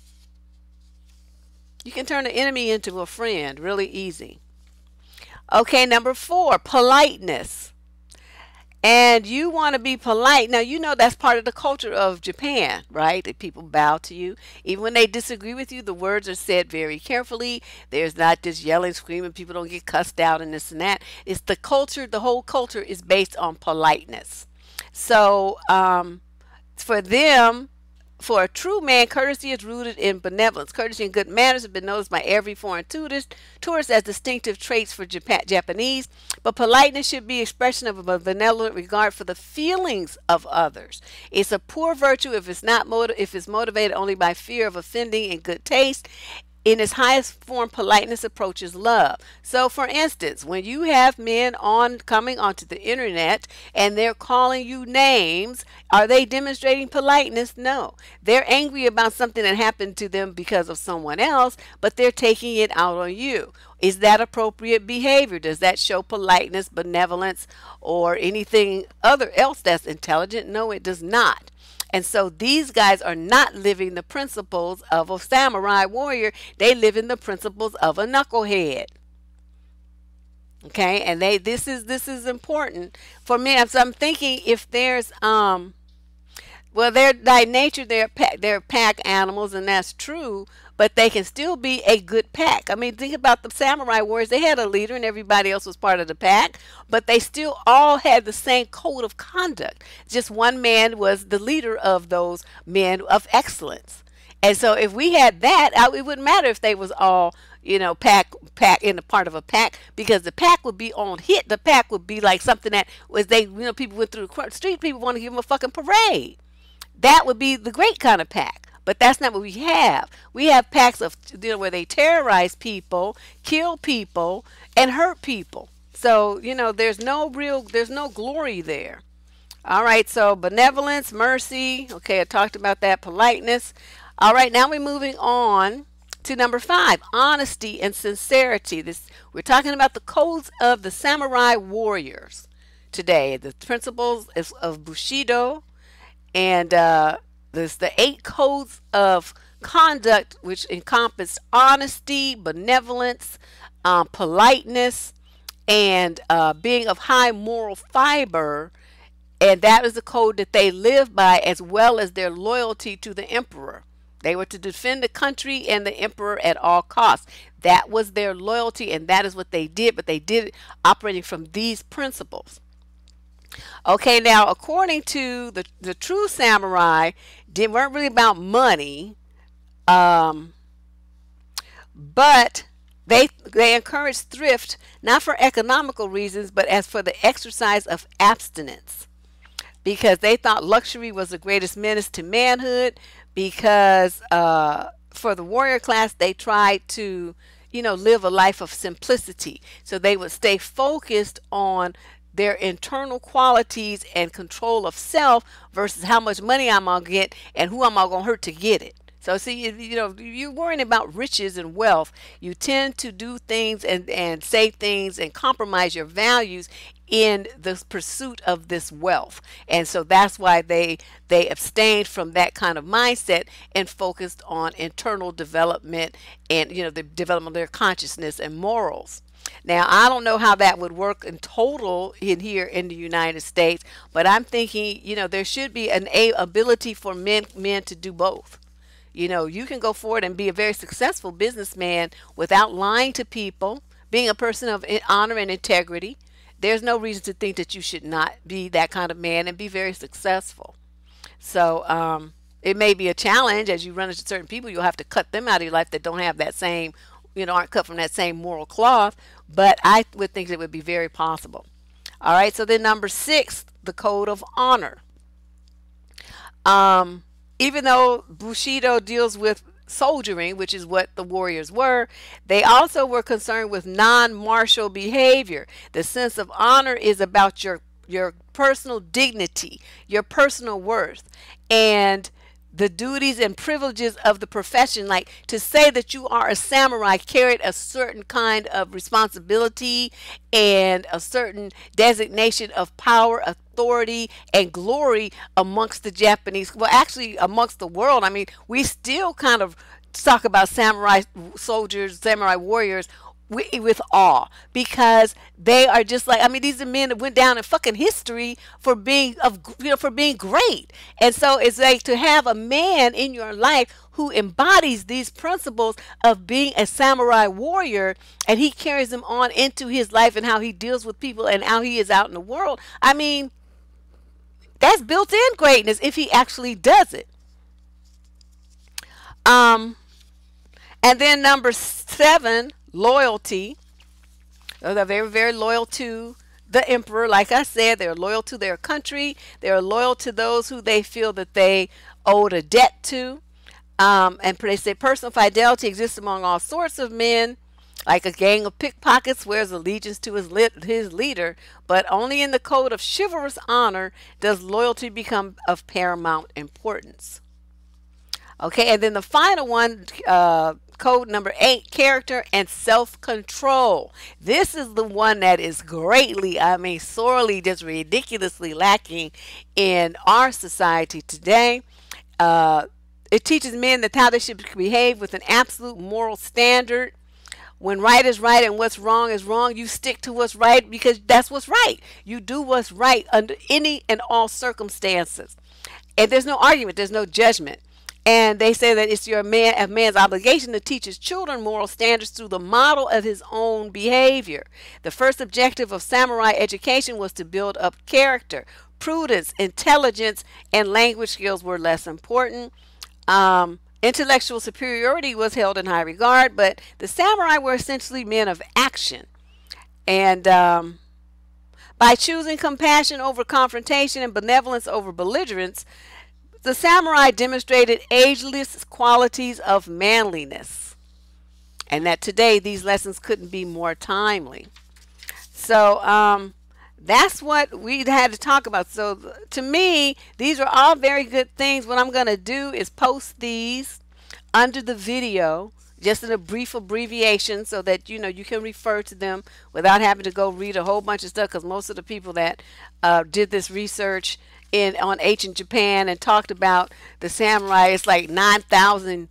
You can turn an enemy into a friend really easy. Okay, number 4, politeness. And you want to be polite. Now, that's part of the culture of Japan, right? That people bow to you. Even when they disagree with you, the words are said very carefully. There's not just yelling, screaming. People don't get cussed out and this and that. It's the culture. The whole culture is based on politeness. So for them, for a true man, courtesy is rooted in benevolence. Courtesy and good manners have been noticed by every foreign tourist as distinctive traits for Japanese. But politeness should be expression of a benevolent regard for the feelings of others. It's a poor virtue if it's motivated only by fear of offending in good taste. In its highest form, politeness approaches love. So, for instance, when you have men coming onto the internet and they're calling you names, are they demonstrating politeness? No. They're angry about something that happened to them because of someone else, but they're taking it out on you. Is that appropriate behavior? Does that show politeness, benevolence, or anything else that's intelligent? No, it does not. And so these guys are not living the principles of a samurai warrior. They live in the principles of a knucklehead. Okay, and this is important for me. So I'm thinking if there's they're by nature they're pack animals, and that's true. But they can still be a good pack. I mean, think about the samurai warriors. They had a leader and everybody else was part of the pack, but they still all had the same code of conduct. Just one man was the leader of those men of excellence. And so if we had that, it wouldn't matter if they was all, pack in a part of a pack, because the pack would be on hit. The pack would be like something that was people went through the street, people want to give them a fucking parade. That would be the great kind of pack. But that's not what we have. We have packs of where they terrorize people, kill people, and hurt people. So, there's no glory there. All right, so benevolence, mercy. Okay, I talked about that. Politeness. All right, now we're moving on to number 5, honesty and sincerity. We're talking about the codes of the samurai warriors today. The principles of Bushido, and there's the 8 codes of conduct which encompassed honesty, benevolence, politeness, and being of high moral fiber. And that is the code that they lived by, as well as their loyalty to the emperor. They were to defend the country and the emperor at all costs. That was their loyalty, and that is what they did, but they did it operating from these principles. Okay, now according to the true samurai, they weren't really about money, um, but they encouraged thrift not for economical reasons, but as for the exercise of abstinence, because they thought luxury was the greatest menace to manhood. Because for the warrior class, they tried to, live a life of simplicity. So they would stay focused on their internal qualities and control of self versus how much money I'm gonna get and who am I gonna hurt to get it. So see, you're worrying about riches and wealth. You tend to do things and say things and compromise your values in the pursuit of this wealth. And so that's why they abstained from that kind of mindset and focused on internal development and the development of their consciousness and morals. Now, I don't know how that would work in total in here in the United States, but I'm thinking, there should be an ability for men to do both. You can go forward and be a very successful businessman without lying to people, being a person of honor and integrity. There's no reason to think that you should not be that kind of man and be very successful. So it may be a challenge as you run into certain people. You'll have to cut them out of your life that don't have that same, aren't cut from that same moral cloth. But I would think it would be very possible. All right. So then number 6, the code of honor. Even though Bushido deals with soldiering, which is what the warriors were, they also were concerned with non-martial behavior. The sense of honor is about your personal dignity, your personal worth, and the duties and privileges of the profession. Like, to say that you are a samurai carried a certain kind of responsibility and a certain designation of power, authority, and glory amongst the Japanese, well, actually amongst the world. I mean, we still kind of talk about samurai soldiers, samurai warriors with awe, because they are just like, I mean, these are men that went down in fucking history for being for being great. And so it's like to have a man in your life who embodies these principles of being a samurai warrior, and he carries them on into his life and how he deals with people and how he is out in the world. I mean, that's built-in greatness if he actually does it. And then number 7, loyalty. They're very, very loyal to the emperor. Like I said, they're loyal to their country. They're loyal to those who they feel that they owed a debt to. And they say personal fidelity exists among all sorts of men. Like a gang of pickpockets swears allegiance to his leader, but only in the code of chivalrous honor does loyalty become of paramount importance. Okay, and then the final one, code number 8, character and self-control. This is the one that is greatly, I mean, sorely, just ridiculously lacking in our society today. It teaches men that how they should behave with an absolute moral standard. When right is right and what's wrong is wrong, you stick to what's right because that's what's right. You do what's right under any and all circumstances. And there's no argument, there's no judgment. And they say that it's a man's obligation to teach his children moral standards through the model of his own behavior. The first objective of samurai education was to build up character. Prudence, intelligence, and language skills were less important. Intellectual superiority was held in high regard, but the samurai were essentially men of action. And by choosing compassion over confrontation and benevolence over belligerence, the samurai demonstrated ageless qualities of manliness. And that today these lessons couldn't be more timely. So that's what we had to talk about. So to me, these are all very good things. What I'm going to do is post these under the video, just in a brief abbreviation, so that you can refer to them without having to go read a whole bunch of stuff, because most of the people that did this research on ancient Japan and talked about the samurai, it's like 9,000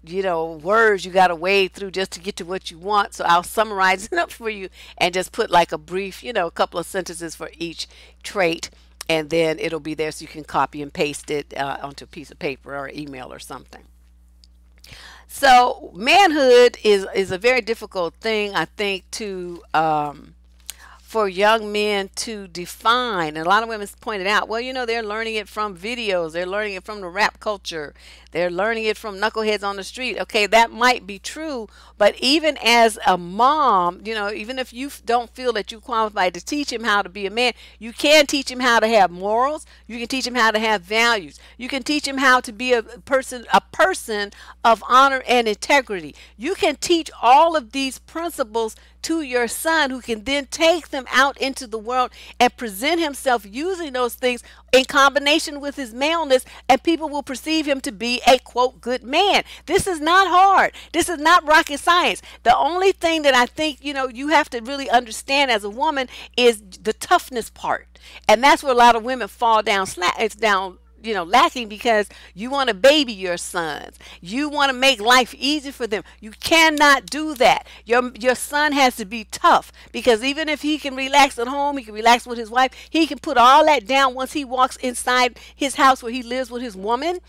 words you got to wade through just to get to what you want. So I'll summarize it up for you and just put like a brief, a couple of sentences for each trait. And then it'll be there so you can copy and paste it onto a piece of paper or email or something. So manhood is a very difficult thing, I think, to for young men to define. And a lot of women pointed out, well, they're learning it from videos, they're learning it from the rap culture, they're learning it from knuckleheads on the street. Okay, that might be true, but even as a mom, even if you don't feel that you qualified to teach him how to be a man, you can teach him how to have morals, you can teach him how to have values, you can teach him how to be a person of honor and integrity. You can teach all of these principles to your son, who can then take them out into the world and present himself using those things in combination with his maleness, and people will perceive him to be a quote good man. This is not hard. This is not rocket science. The only thing that I think you have to really understand as a woman is the toughness part, and that's where a lot of women fall down lacking, because you want to baby your sons. You want to make life easy for them. You cannot do that. Your son has to be tough, because even if he can relax at home, he can relax with his wife, he can put all that down once he walks inside his house where he lives with his woman.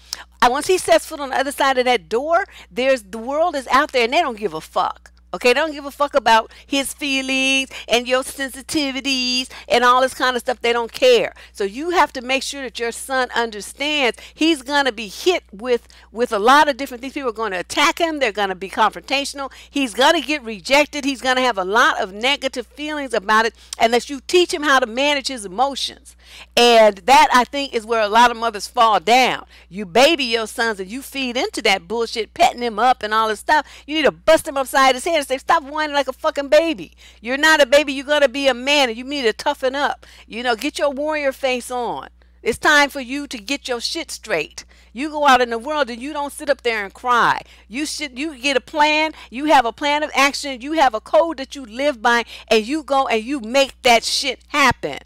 And once he sets foot on the other side of that door, the world is out there and they don't give a fuck. Okay, they don't give a fuck about his feelings and your sensitivities and all this kind of stuff. They don't care. So you have to make sure that your son understands he's going to be hit with a lot of different things. People are going to attack him. They're going to be confrontational. He's going to get rejected. He's going to have a lot of negative feelings about it, unless you teach him how to manage his emotions. And that, I think, is where a lot of mothers fall down. You baby your sons and you feed into that bullshit, petting him up and all this stuff. You need to bust him upside his head and say, stop whining like a fucking baby. You're not a baby. You're going to be a man, and you need to toughen up. Get your warrior face on. It's time for you to get your shit straight. You go out in the world and you don't sit up there and cry. You get a plan. You have a plan of action. You have a code that you live by, and you go and you make that shit happen.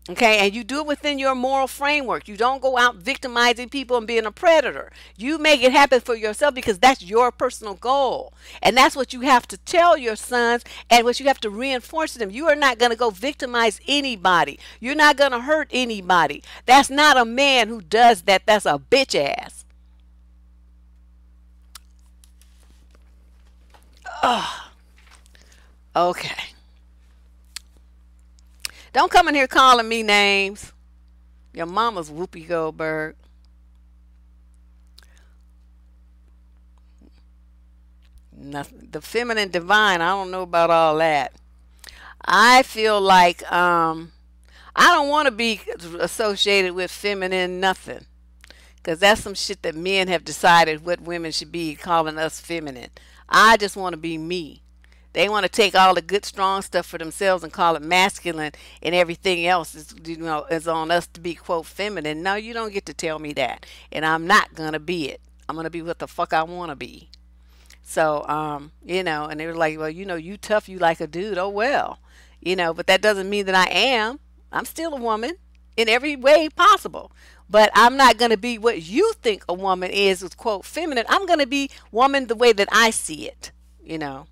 Okay, and you do it within your moral framework. You don't go out victimizing people and being a predator. You make it happen for yourself, because that's your personal goal. And that's what you have to tell your sons, and what you have to reinforce to them. You are not going to go victimize anybody. You're not going to hurt anybody. That's not a man who does that. That's a bitch ass. Ugh. Okay. Don't come in here calling me names. Your mama's Whoopi Goldberg. Nothing. The feminine divine, I don't know about all that. I feel like I don't want to be associated with feminine nothing, because that's some shit that men have decided what women should be, calling us feminine. I just want to be me. They want to take all the good, strong stuff for themselves and call it masculine, and everything else is on us to be, quote, feminine. No, you don't get to tell me that, and I'm not going to be it. I'm going to be what the fuck I want to be. So, and they were like, well, you tough, you like a dude. Oh, well, but that doesn't mean that I am. I'm still a woman in every way possible. But I'm not going to be what you think a woman is, quote, feminine. I'm going to be woman the way that I see it, And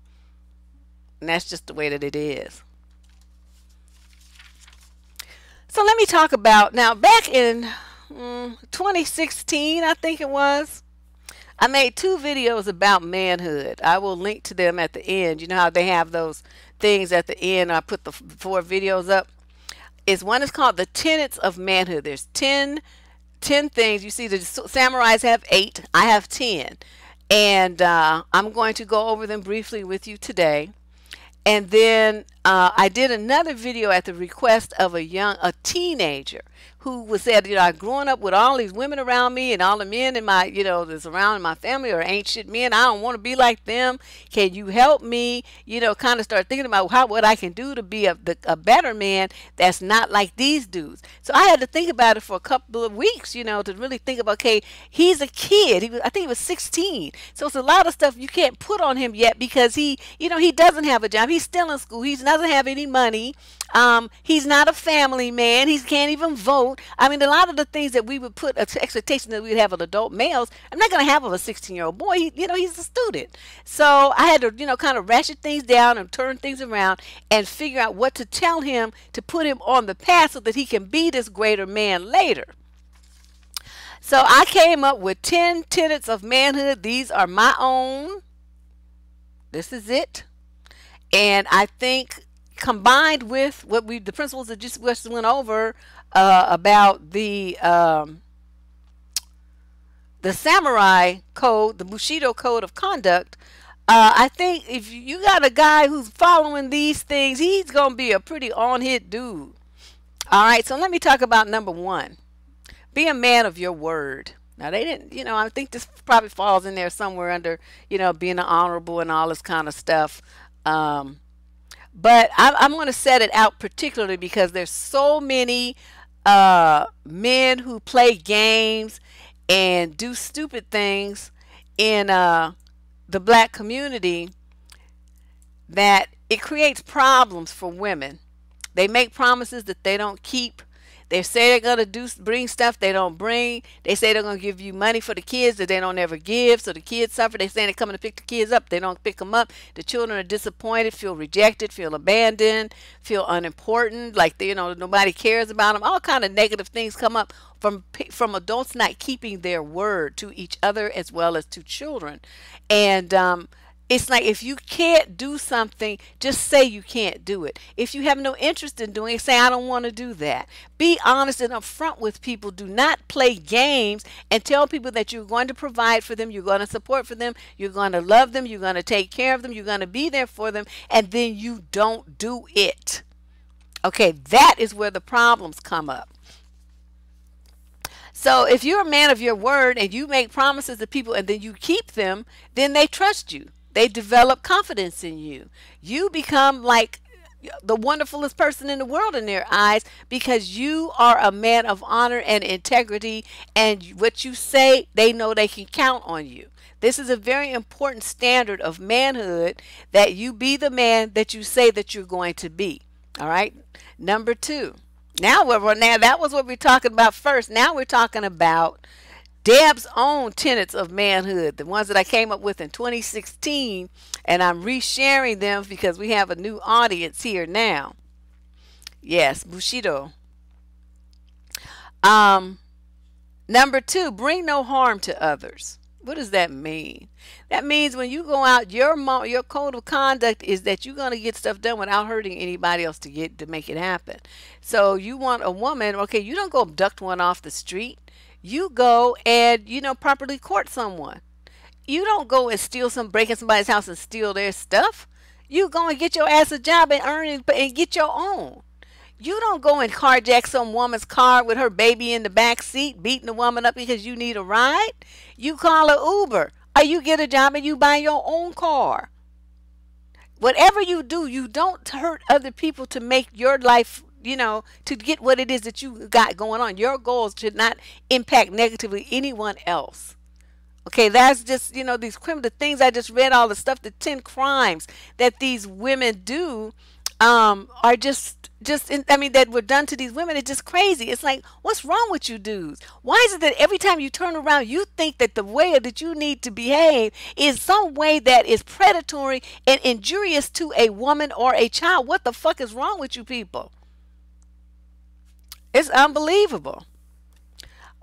that's just the way that it is. So let me talk about, now back in 2016, I think it was, I made 2 videos about manhood. I will link to them at the end. You know how they have those things at the end? I put the 4 videos up. One is called The Tenets of Manhood. There's 10 things. You see the samurais have 8. I have 10. And I'm going to go over them briefly with you today. And then I did another video at the request of a teenager who said, I've grown up with all these women around me, and all the men in my, that's around in my family are ain't shit men. I don't want to be like them. Can you help me, kind of start thinking about what I can do to be a better man that's not like these dudes. So I had to think about it for a couple of weeks, to really think about, okay, he's a kid. I think he was 16. So it's a lot of stuff you can't put on him yet, because he doesn't have a job. He's still in school. He's doesn't have any money. He's not a family man. He can't even vote. I mean, a lot of the things that we would put expectation that we'd have of adult males, I'm not going to have of a 16-year-old boy. He's a student. So I had to, kind of ratchet things down and turn things around and figure out what to tell him to put him on the path so that he can be this greater man later. So I came up with 10 tenets of manhood. These are my own. This is it. And I think combined with the principles that just went over about the samurai code, the Bushido code of conduct, I think if you got a guy who's following these things, he's going to be a pretty on-hit dude. All right, so let me talk about number 1. Be a man of your word. Now, they didn't, I think this probably falls in there somewhere under, being honorable and all this kind of stuff. But I'm going to set it out particularly because there's so many men who play games and do stupid things in the black community that it creates problems for women. They make promises that they don't keep. They say they're going to bring stuff they don't bring. They say they're going to give you money for the kids that they don't ever give, so the kids suffer. They say they're coming to pick the kids up. They don't pick them up. The children are disappointed, feel rejected, feel abandoned, feel unimportant, like nobody cares about them. All kind of negative things come up from adults not keeping their word to each other as well as to children. And it's like if you can't do something, just say you can't do it. If you have no interest in doing it, say I don't want to do that. Be honest and upfront with people. Do not play games and tell people that you're going to provide for them, you're going to support for them, you're going to love them, you're going to take care of them, you're going to be there for them, and then you don't do it. Okay, that is where the problems come up. So if you're a man of your word and you make promises to people and then you keep them, then they trust you. They develop confidence in you. You become like the wonderfulest person in the world in their eyes because you are a man of honor and integrity, and what you say, they know they can count on you. This is a very important standard of manhood, that you be the man that you say that you're going to be. All right. Number 2. Now that was what we're talking about first. Now we're talking about Deb's own tenets of manhood, the ones that I came up with in 2016, and I'm resharing them because we have a new audience here now. Yes, Bushido. Number 2, bring no harm to others. What does that mean? That means when you go out, your code of conduct is that you're going to get stuff done without hurting anybody else to make it happen. So you want a woman, okay, you don't go abduct one off the street. You go and, properly court someone. You don't go and break in somebody's house and steal their stuff. You go and get your ass a job and earn it and get your own. You don't go and carjack some woman's car with her baby in the back seat, beating the woman up because you need a ride. You call an Uber, or you get a job and you buy your own car. Whatever you do, you don't hurt other people to make your life, to get what it is that you got going on. Your goals should not impact negatively anyone else. Okay, that's just, these criminal things I just read, all the stuff, the 10 crimes that these women do are that were done to these women. It's just crazy. It's like, what's wrong with you dudes? Why is it that every time you turn around, you think that the way that you need to behave is some way that is predatory and injurious to a woman or a child? What the fuck is wrong with you people? It's unbelievable.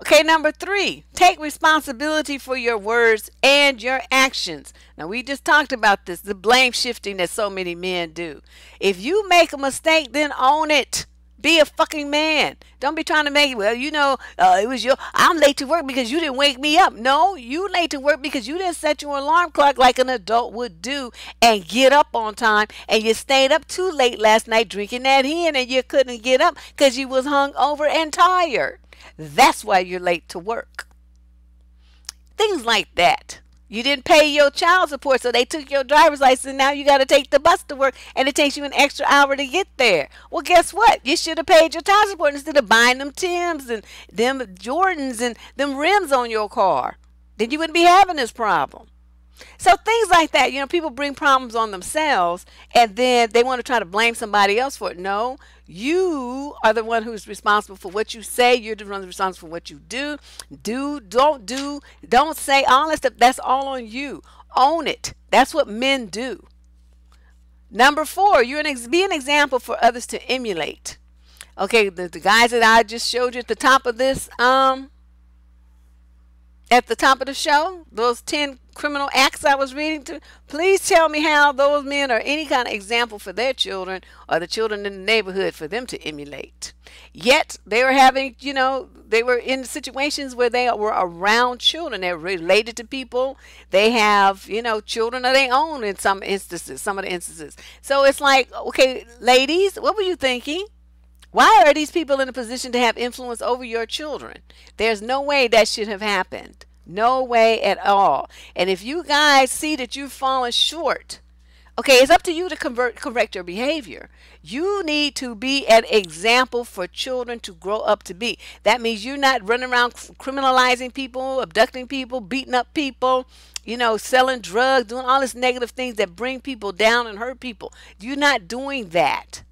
Okay, number 3, take responsibility for your words and your actions. Now, we just talked about this, the blame shifting that so many men do. If you make a mistake, then own it. Be a fucking man. Don't be trying to make it, it was I'm late to work because you didn't wake me up. No, you late to work because you didn't set your alarm clock like an adult would do and get up on time, and you stayed up too late last night drinking that hen and you couldn't get up because you was hungover and tired. That's why you're late to work. Things like that. You didn't pay your child support, so they took your driver's license. Now you got to take the bus to work, and it takes you an extra hour to get there. Well, guess what? You should have paid your child support instead of buying them Timbs and them Jordans and them rims on your car. Then you wouldn't be having this problem. So things like that, people bring problems on themselves and then they want to try to blame somebody else for it. No, you are the one who's responsible for what you say. You're the one who's responsible for what you do. Don't say all that stuff. That's all on you. Own it. That's what men do. Number four, be an example for others to emulate. Okay, the guys that I just showed you at the top of the show, those 10 criminal acts I was reading to, please tell me how those men are any kind of example for their children or the children in the neighborhood for them to emulate. Yet they were having, they were in situations where they were around children. They're related to people. They have, children of their own in some instances, some of the instances. So it's like, okay, ladies, what were you thinking? Why are these people in a position to have influence over your children? There's no way that should have happened. No way at all. And if you guys see that you've fallen short, okay, it's up to you to correct your behavior. You need to be an example for children to grow up to be. That means you're not running around criminalizing people, abducting people, beating up people, selling drugs, doing all these negative things that bring people down and hurt people. You're not doing that.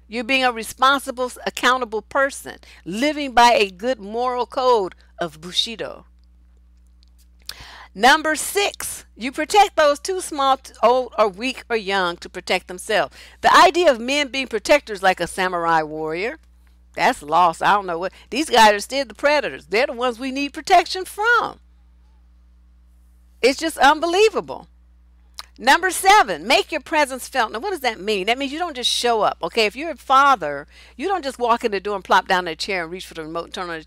You're being a responsible, accountable person, living by a good moral code of Bushido. Number 6, you protect those too small, old, or weak, or young to protect themselves. The idea of men being protectors like a samurai warrior, that's lost. I don't know what. These guys are still the predators. They're the ones we need protection from. It's just unbelievable. Number 7, make your presence felt. Now, what does that mean? That means you don't just show up. Okay, if you're a father, you don't just walk in the door and plop down in a chair and reach for the remote and turn on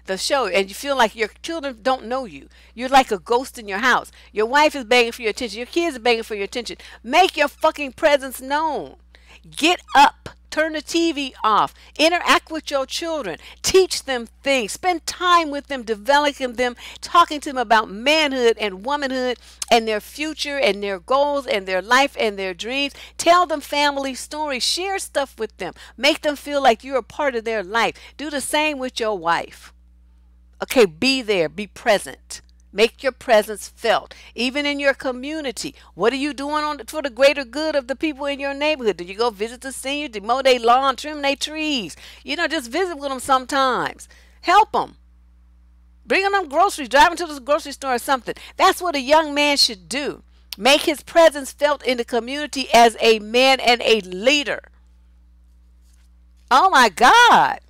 the show, and you feel like your children don't know you. You're like a ghost in your house. Your wife is begging for your attention. Your kids are begging for your attention. Make your fucking presence known. Get up. Turn the TV off. Interact with your children. Teach them things. Spend time with them, developing them, talking to them about manhood and womanhood and their future and their goals and their life and their dreams. Tell them family stories. Share stuff with them. Make them feel like you're a part of their life. Do the same with your wife. Okay, be there. Be present. Make your presence felt, even in your community. What are you doing for the greater good of the people in your neighborhood? Do you go visit the seniors? Do you mow their lawn, trim their trees? Just visit with them sometimes. Help them. Bring them groceries, drive them to the grocery store or something. That's what a young man should do. Make his presence felt in the community as a man and a leader. Oh my God.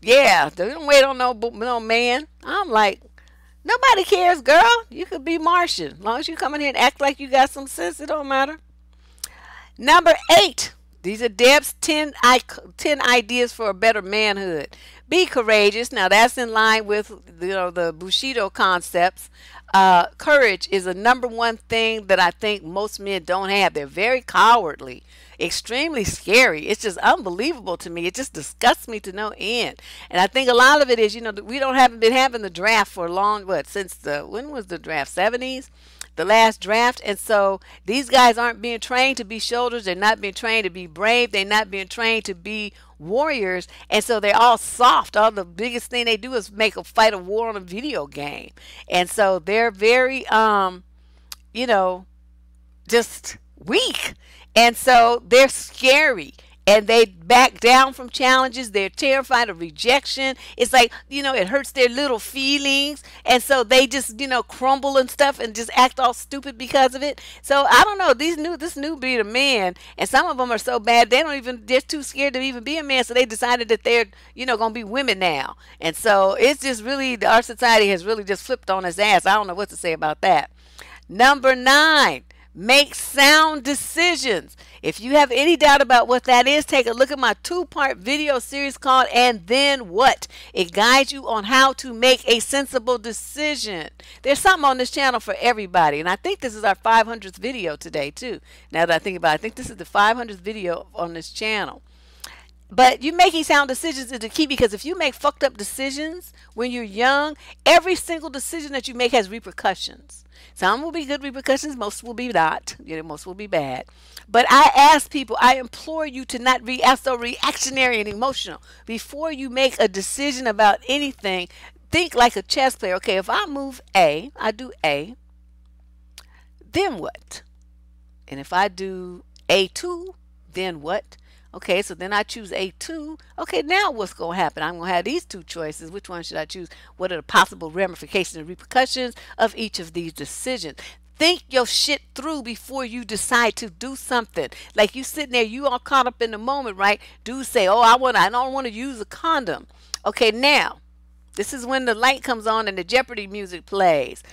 Yeah, they don't wait on no man. I'm like, nobody cares, girl. You could be Martian. As long as you come in here and act like you got some sense, it don't matter. Number 8. These are Deb's 10 ideas for a better manhood. Be courageous. Now that's in line with the Bushido concepts. Courage is the number one thing that I think most men don't have. They're very cowardly, extremely scary. It's just unbelievable to me. It just disgusts me to no end. And I think a lot of it is, we haven't been having the draft for a long, since when was the draft? 70s? The last draft. And so these guys aren't being trained to be shoulders. They're not being trained to be brave. They're not being trained to be warriors. And so they're all soft. All the biggest thing they do is make a fight a war on a video game. And so they're very, just weak. And so they're scary. And they back down from challenges. They're terrified of rejection. It's like, it hurts their little feelings. And so they just, crumble and stuff and just act all stupid because of it. So I don't know. This new breed of men, and some of them are so bad, they're too scared to even be a man. So they decided that they're, going to be women now. And so it's just really, our society has really just flipped on its ass. I don't know what to say about that. Number 9. Make sound decisions. If you have any doubt about what that is, take a look at my 2-part video series called And Then What? It guides you on how to make a sensible decision. There's something on this channel for everybody. And I think this is our 500th video today too. Now that I think about it, I think this is the 500th video on this channel. But you making sound decisions is the key, because if you make fucked up decisions when you're young, every single decision that you make has repercussions. Some will be good repercussions, most will be not. Most will be bad. But I ask people, I implore you to not be so reactionary and emotional. Before you make a decision about anything, think like a chess player. Okay, if I move A, I do A, then what? And if I do A2, then what? Okay, so then I choose A2. Okay, now what's going to happen? I'm going to have these two choices. Which one should I choose? What are the possible ramifications and repercussions of each of these decisions? Think your shit through before you decide to do something. Like you sitting there, you all caught up in the moment, right? Dudes say, "Oh, I don't want to use a condom." Okay, now this is when the light comes on and the Jeopardy music plays.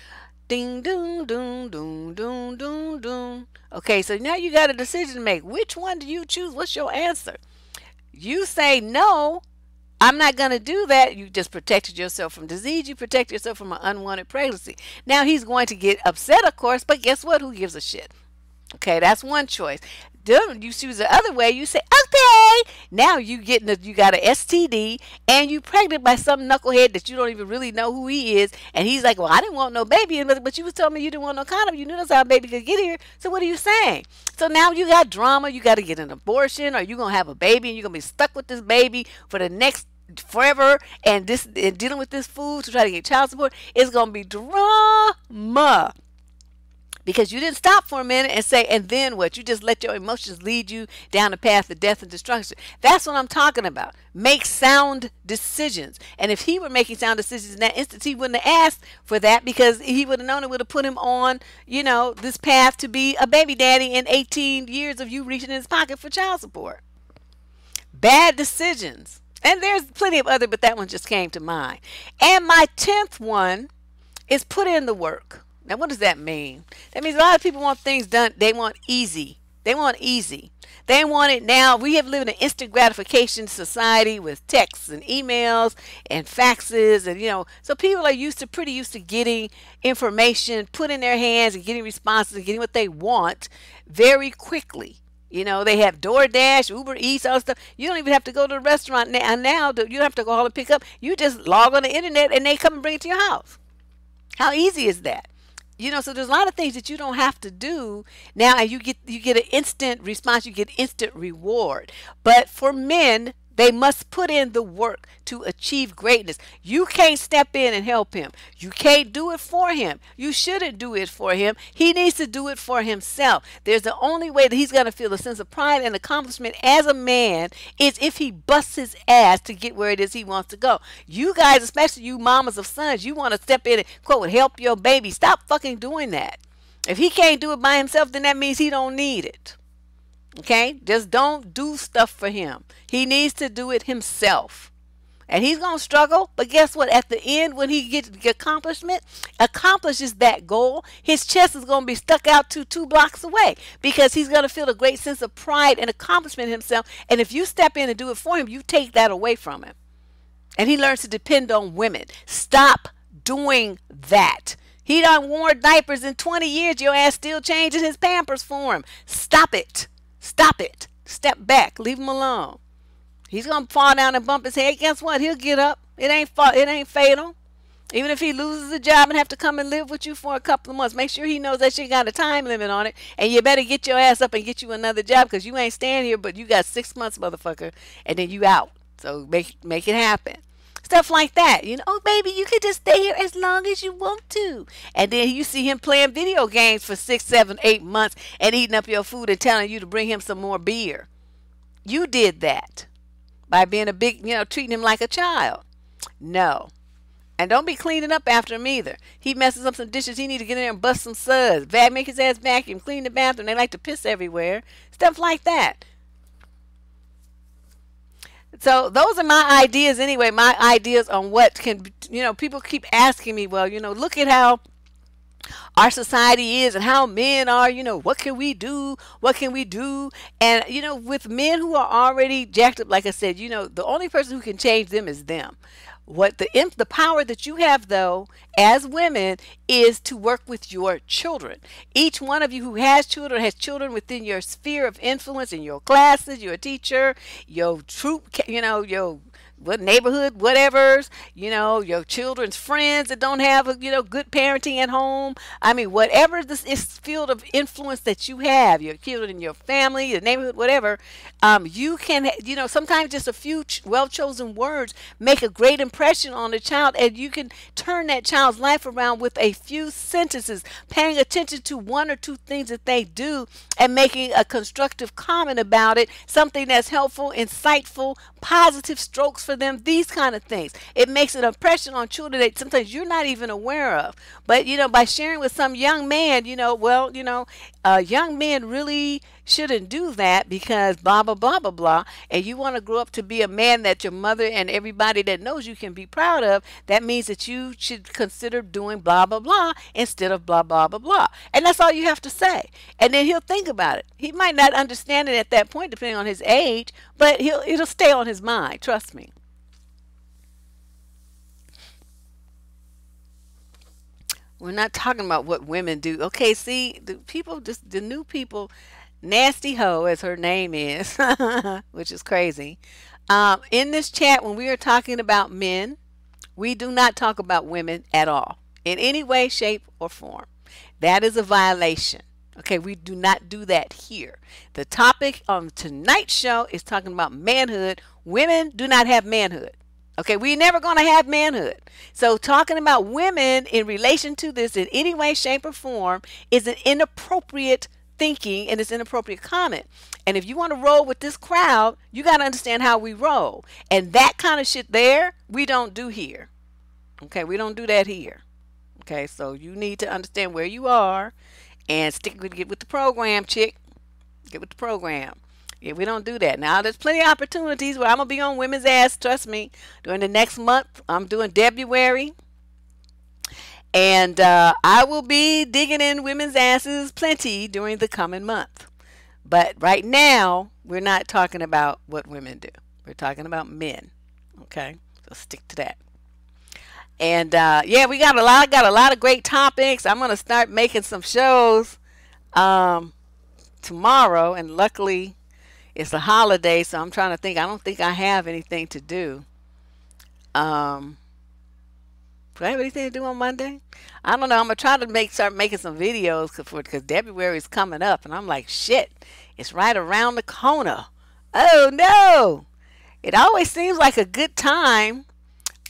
Ding doom doom doom doom doom doom. Okay, so now you got a decision to make. Which one do you choose? What's your answer? You say no, I'm not going to do that. You just protected yourself from disease. You protect yourself from an unwanted pregnancy. Now he's going to get upset, of course, but guess what? Who gives a shit? Okay, that's one choice. Then you choose the other way. You say, okay. Now you got a STD and you pregnant by some knucklehead that you don't even really know who he is. And he's like, well, I didn't want no baby, but you was telling me you didn't want no condom. You knew that's how a baby could get here. So what are you saying? So now you got drama. You got to get an abortion, or you gonna have a baby and you're gonna be stuck with this baby for the next forever, and dealing with this fool to try to get child support. It's gonna be drama. Because you didn't stop for a minute and say, and then what? You just let your emotions lead you down the path of death and destruction. That's what I'm talking about. Make sound decisions. And if he were making sound decisions in that instance, he wouldn't have asked for that, because he would have known it would have put him on, this path to be a baby daddy in 18 years of you reaching in his pocket for child support. Bad decisions. And there's plenty of other, but that one just came to mind. And my 10th one is put in the work. Now, what does that mean? That means a lot of people want things done. They want easy. They want easy. They want it now. We have lived in an instant gratification society with texts and emails and faxes, and so people are pretty used to getting information put in their hands and getting responses and getting what they want very quickly. They have DoorDash, Uber Eats, all that stuff. You don't even have to go to the restaurant now. You don't have to go home and pick up. You just log on the internet and they come and bring it to your house. How easy is that? So there's a lot of things that you don't have to do now, and you get an instant response, you get instant reward. But for men, they must put in the work to achieve greatness. You can't step in and help him. You can't do it for him. You shouldn't do it for him. He needs to do it for himself. There's the only way that he's going to feel a sense of pride and accomplishment as a man is if he busts his ass to get where it is he wants to go. You guys, especially you mamas of sons, you want to step in and, quote, help your baby. Stop fucking doing that. If he can't do it by himself, then that means he don't need it. Okay? Just don't do stuff for him. He needs to do it himself. And he's going to struggle, but guess what? At the end, when he gets the accomplishes that goal, his chest is going to be stuck out to 2 blocks away, because he's going to feel a great sense of pride and accomplishment in himself. And if you step in and do it for him, you take that away from him. And he learns to depend on women. Stop doing that. He done worn diapers in 20 years. Your ass still changing his Pampers for him. Stop it. Stop it. Step back. Leave him alone. He's going to fall down and bump his head. Guess what? He'll get up. It ain't fatal. Even if he loses a job and have to come and live with you for a couple of months, make sure he knows that shit got a time limit on it. And you better get your ass up and get you another job, because you ain't staying here, but you got 6 months, motherfucker, and then you out. So make it happen. Stuff like that. Oh, baby, you can just stay here as long as you want to. And then you see him playing video games for 6, 7, 8 months and eating up your food and telling you to bring him some more beer. You did that by being a big, treating him like a child. No. And don't be cleaning up after him either. He messes up some dishes. He need to get in there and bust some suds. Make his ass vacuum, clean the bathroom. They like to piss everywhere. Stuff like that. So those are my ideas anyway, my ideas on what can, people keep asking me, well, look at how our society is and how men are, what can we do? What can we do? And, with men who are already jacked up, like I said, the only person who can change them is them. What the power that you have, though, as women, is to work with your children. Each one of you who has children within your sphere of influence, in your classes, your teacher, your troop, your what neighborhood whatevers, your children's friends that don't have good parenting at home. I mean, whatever this is field of influence that you have, your children, your family, your neighborhood, whatever. You can, sometimes just a few well chosen words make a great impression on a child, and you can turn that child's life around with a few sentences, paying attention to one or two things that they do and making a constructive comment about it, something that's helpful, insightful, positive strokes for them, these kind of things. It makes an impression on children that sometimes you're not even aware of. But, by sharing with some young man, young men really shouldn't do that because blah, blah, blah, blah, blah. And you want to grow up to be a man that your mother and everybody that knows you can be proud of. That means that you should consider doing blah, blah, blah instead of blah, blah, blah, blah. And that's all you have to say. And then he'll think about it. He might not understand it at that point, depending on his age, but it'll stay on his mind. Trust me. We're not talking about what women do. Okay, see, the new people, Nasty Ho, as her name is, which is crazy. In this chat, when we are talking about men, we do not talk about women at all, in any way, shape, or form. That is a violation. Okay, we do not do that here. The topic on tonight's show is talking about manhood. Women do not have manhood. Okay, we're never going to have manhood. So talking about women in relation to this in any way, shape, or form is an inappropriate thinking, and it's inappropriate comment. And if you want to roll with this crowd, you got to understand how we roll. And that kind of shit there, we don't do here. Okay, we don't do that here. Okay, so you need to understand where you are and get with the program, chick. Get with the program. Yeah, we don't do that. Now, there's plenty of opportunities where I'm going to be on women's ass, trust me. During the next month, I'm doing February. And I will be digging in women's asses plenty during the coming month. But right now, we're not talking about what women do. We're talking about men. Okay? So stick to that. And yeah, we got a lot of great topics. I'm going to start making some shows tomorrow, and luckily it's a holiday, so I'm trying to think. I don't think I have anything to do. Do I have anything to do on Monday? I don't know. I'm gonna try to start making some videos because February is coming up, and I'm like, shit, it's right around the corner. Oh no! It always seems like a good time.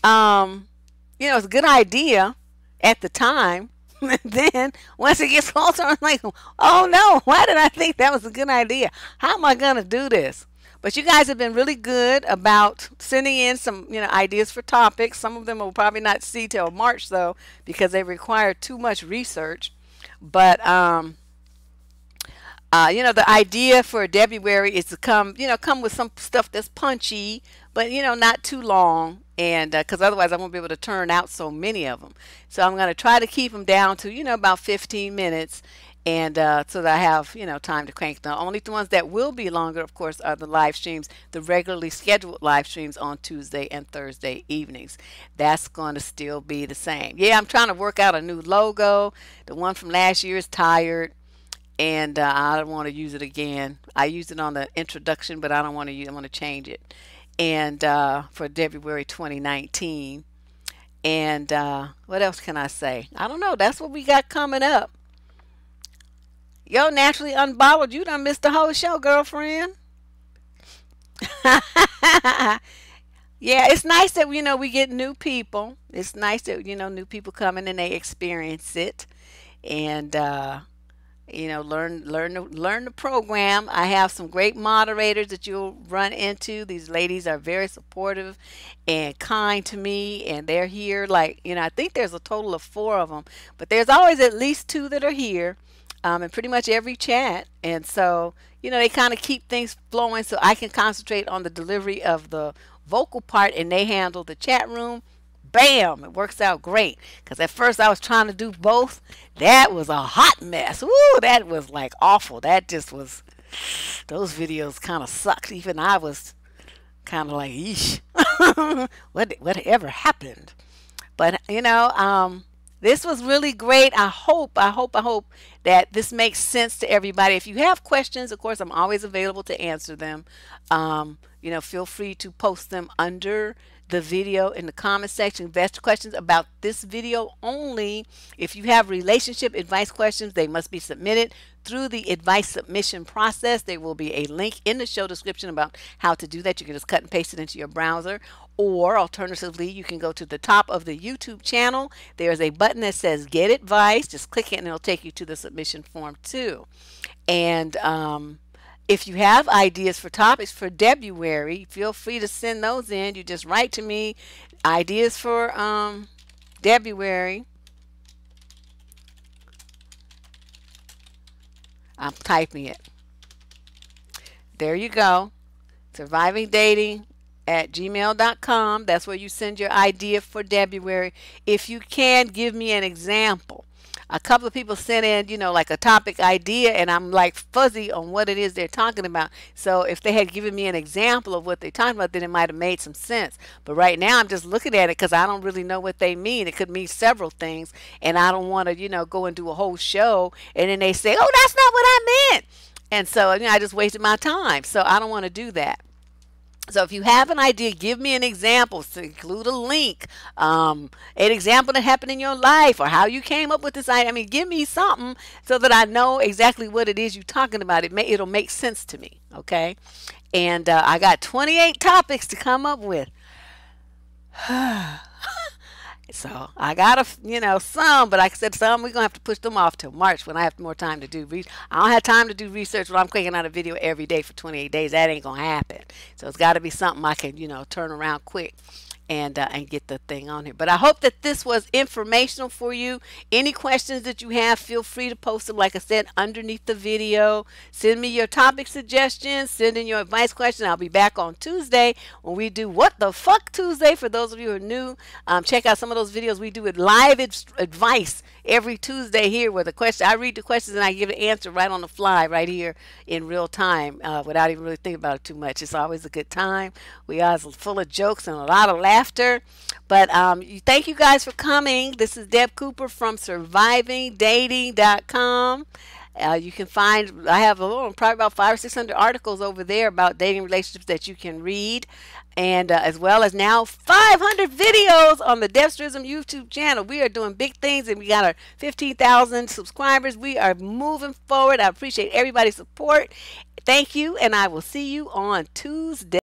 It's a good idea at the time. And then once it gets closer, I'm like, oh no, why did I think that was a good idea? How am I gonna do this? But you guys have been really good about sending in some, ideas for topics. Some of them will probably not see till March though, because they require too much research. But the idea for February is to come with some stuff that's punchy, but not too long, and because otherwise I won't be able to turn out so many of them. So I'm going to try to keep them down to about 15 minutes, and so that I have time to crank them. Only the ones that will be longer, of course, are the live streams, the regularly scheduled live streams on Tuesday and Thursday evenings. That's going to still be the same. Yeah, I'm trying to work out a new logo. The one from last year is tired, and I don't want to use it again. I used it on the introduction, but I don't want to use. I want to change it, and for February 2019. And what else can I say? I don't know. That's what we got coming up. Yo, naturally unbottled, you done missed the whole show, girlfriend. Yeah, it's nice that we get new people. It's nice that new people come in and they experience it, and learn the program. I have some great moderators that you'll run into. These ladies are very supportive and kind to me, and they're here. Like I think there's a total of 4 of them, but there's always at least 2 that are here. In pretty much every chat, and so they kind of keep things flowing so I can concentrate on the delivery of the vocal part, and they handle the chat room. Bam, it works out great, because at first I was trying to do both. That was a hot mess. Woo, that was like awful. That just was, those videos kind of sucked. Even I was kind of like, yeesh. Whatever happened? But This was really great. I hope that this makes sense to everybody. If you have questions, of course, I'm always available to answer them. Feel free to post them under the video in the comment section. Best questions about this video only. If you have relationship advice questions, they must be submitted through the advice submission process. There will be a link in the show description about how to do that. You can just cut and paste it into your browser, or alternatively, you can go to the top of the YouTube channel. There's a button that says Get Advice. Just click it and it'll take you to the submission form too. And if you have ideas for topics for February, feel free to send those in. You just write to me, ideas for February. I'm typing it. There you go. Surviving Dating at gmail.com. That's where you send your idea for February. If you can, give me an example. A couple of people sent in, like a topic idea, and I'm like fuzzy on what it is they're talking about. So if they had given me an example of what they're talking about, then it might have made some sense. But right now, I'm just looking at it because I don't really know what they mean. It could mean several things, and I don't want to, go and do a whole show, and then they say, oh, that's not what I meant. And so, I just wasted my time. So I don't want to do that. So if you have an idea, give me an example. So include a link, an example that happened in your life, or how you came up with this idea. I mean, give me something so that I know exactly what it is you're talking about. It'll make sense to me, okay? And I got 28 topics to come up with. So I got some, but like I said, some we're gonna have to push them off till March when I have more time to do. I don't have time to do research when I'm cranking out a video every day for 28 days. That ain't gonna happen. So it's got to be something I can turn around quick and get the thing on here. But I hope that this was informational for you. Any questions that you have, feel free to post them, like I said, underneath the video. Send me your topic suggestions. Send in your advice question. I'll be back on Tuesday when we do What the Fuck Tuesday. For those of you who are new, check out some of those videos. We do it live advice every Tuesday here where I read the questions and I give an answer right on the fly right here in real time without even really thinking about it too much. It's always a good time. We are full of jokes and a lot of laughter. But thank you guys for coming. This is Deb Cooper from survivingdating.com. You can find, I have probably about 500 or 600 articles over there about dating relationships that you can read. And as well as now 500 videos on the Debstrism YouTube channel. We are doing big things, and we got our 15,000 subscribers. We are moving forward. I appreciate everybody's support. Thank you, and I will see you on Tuesday.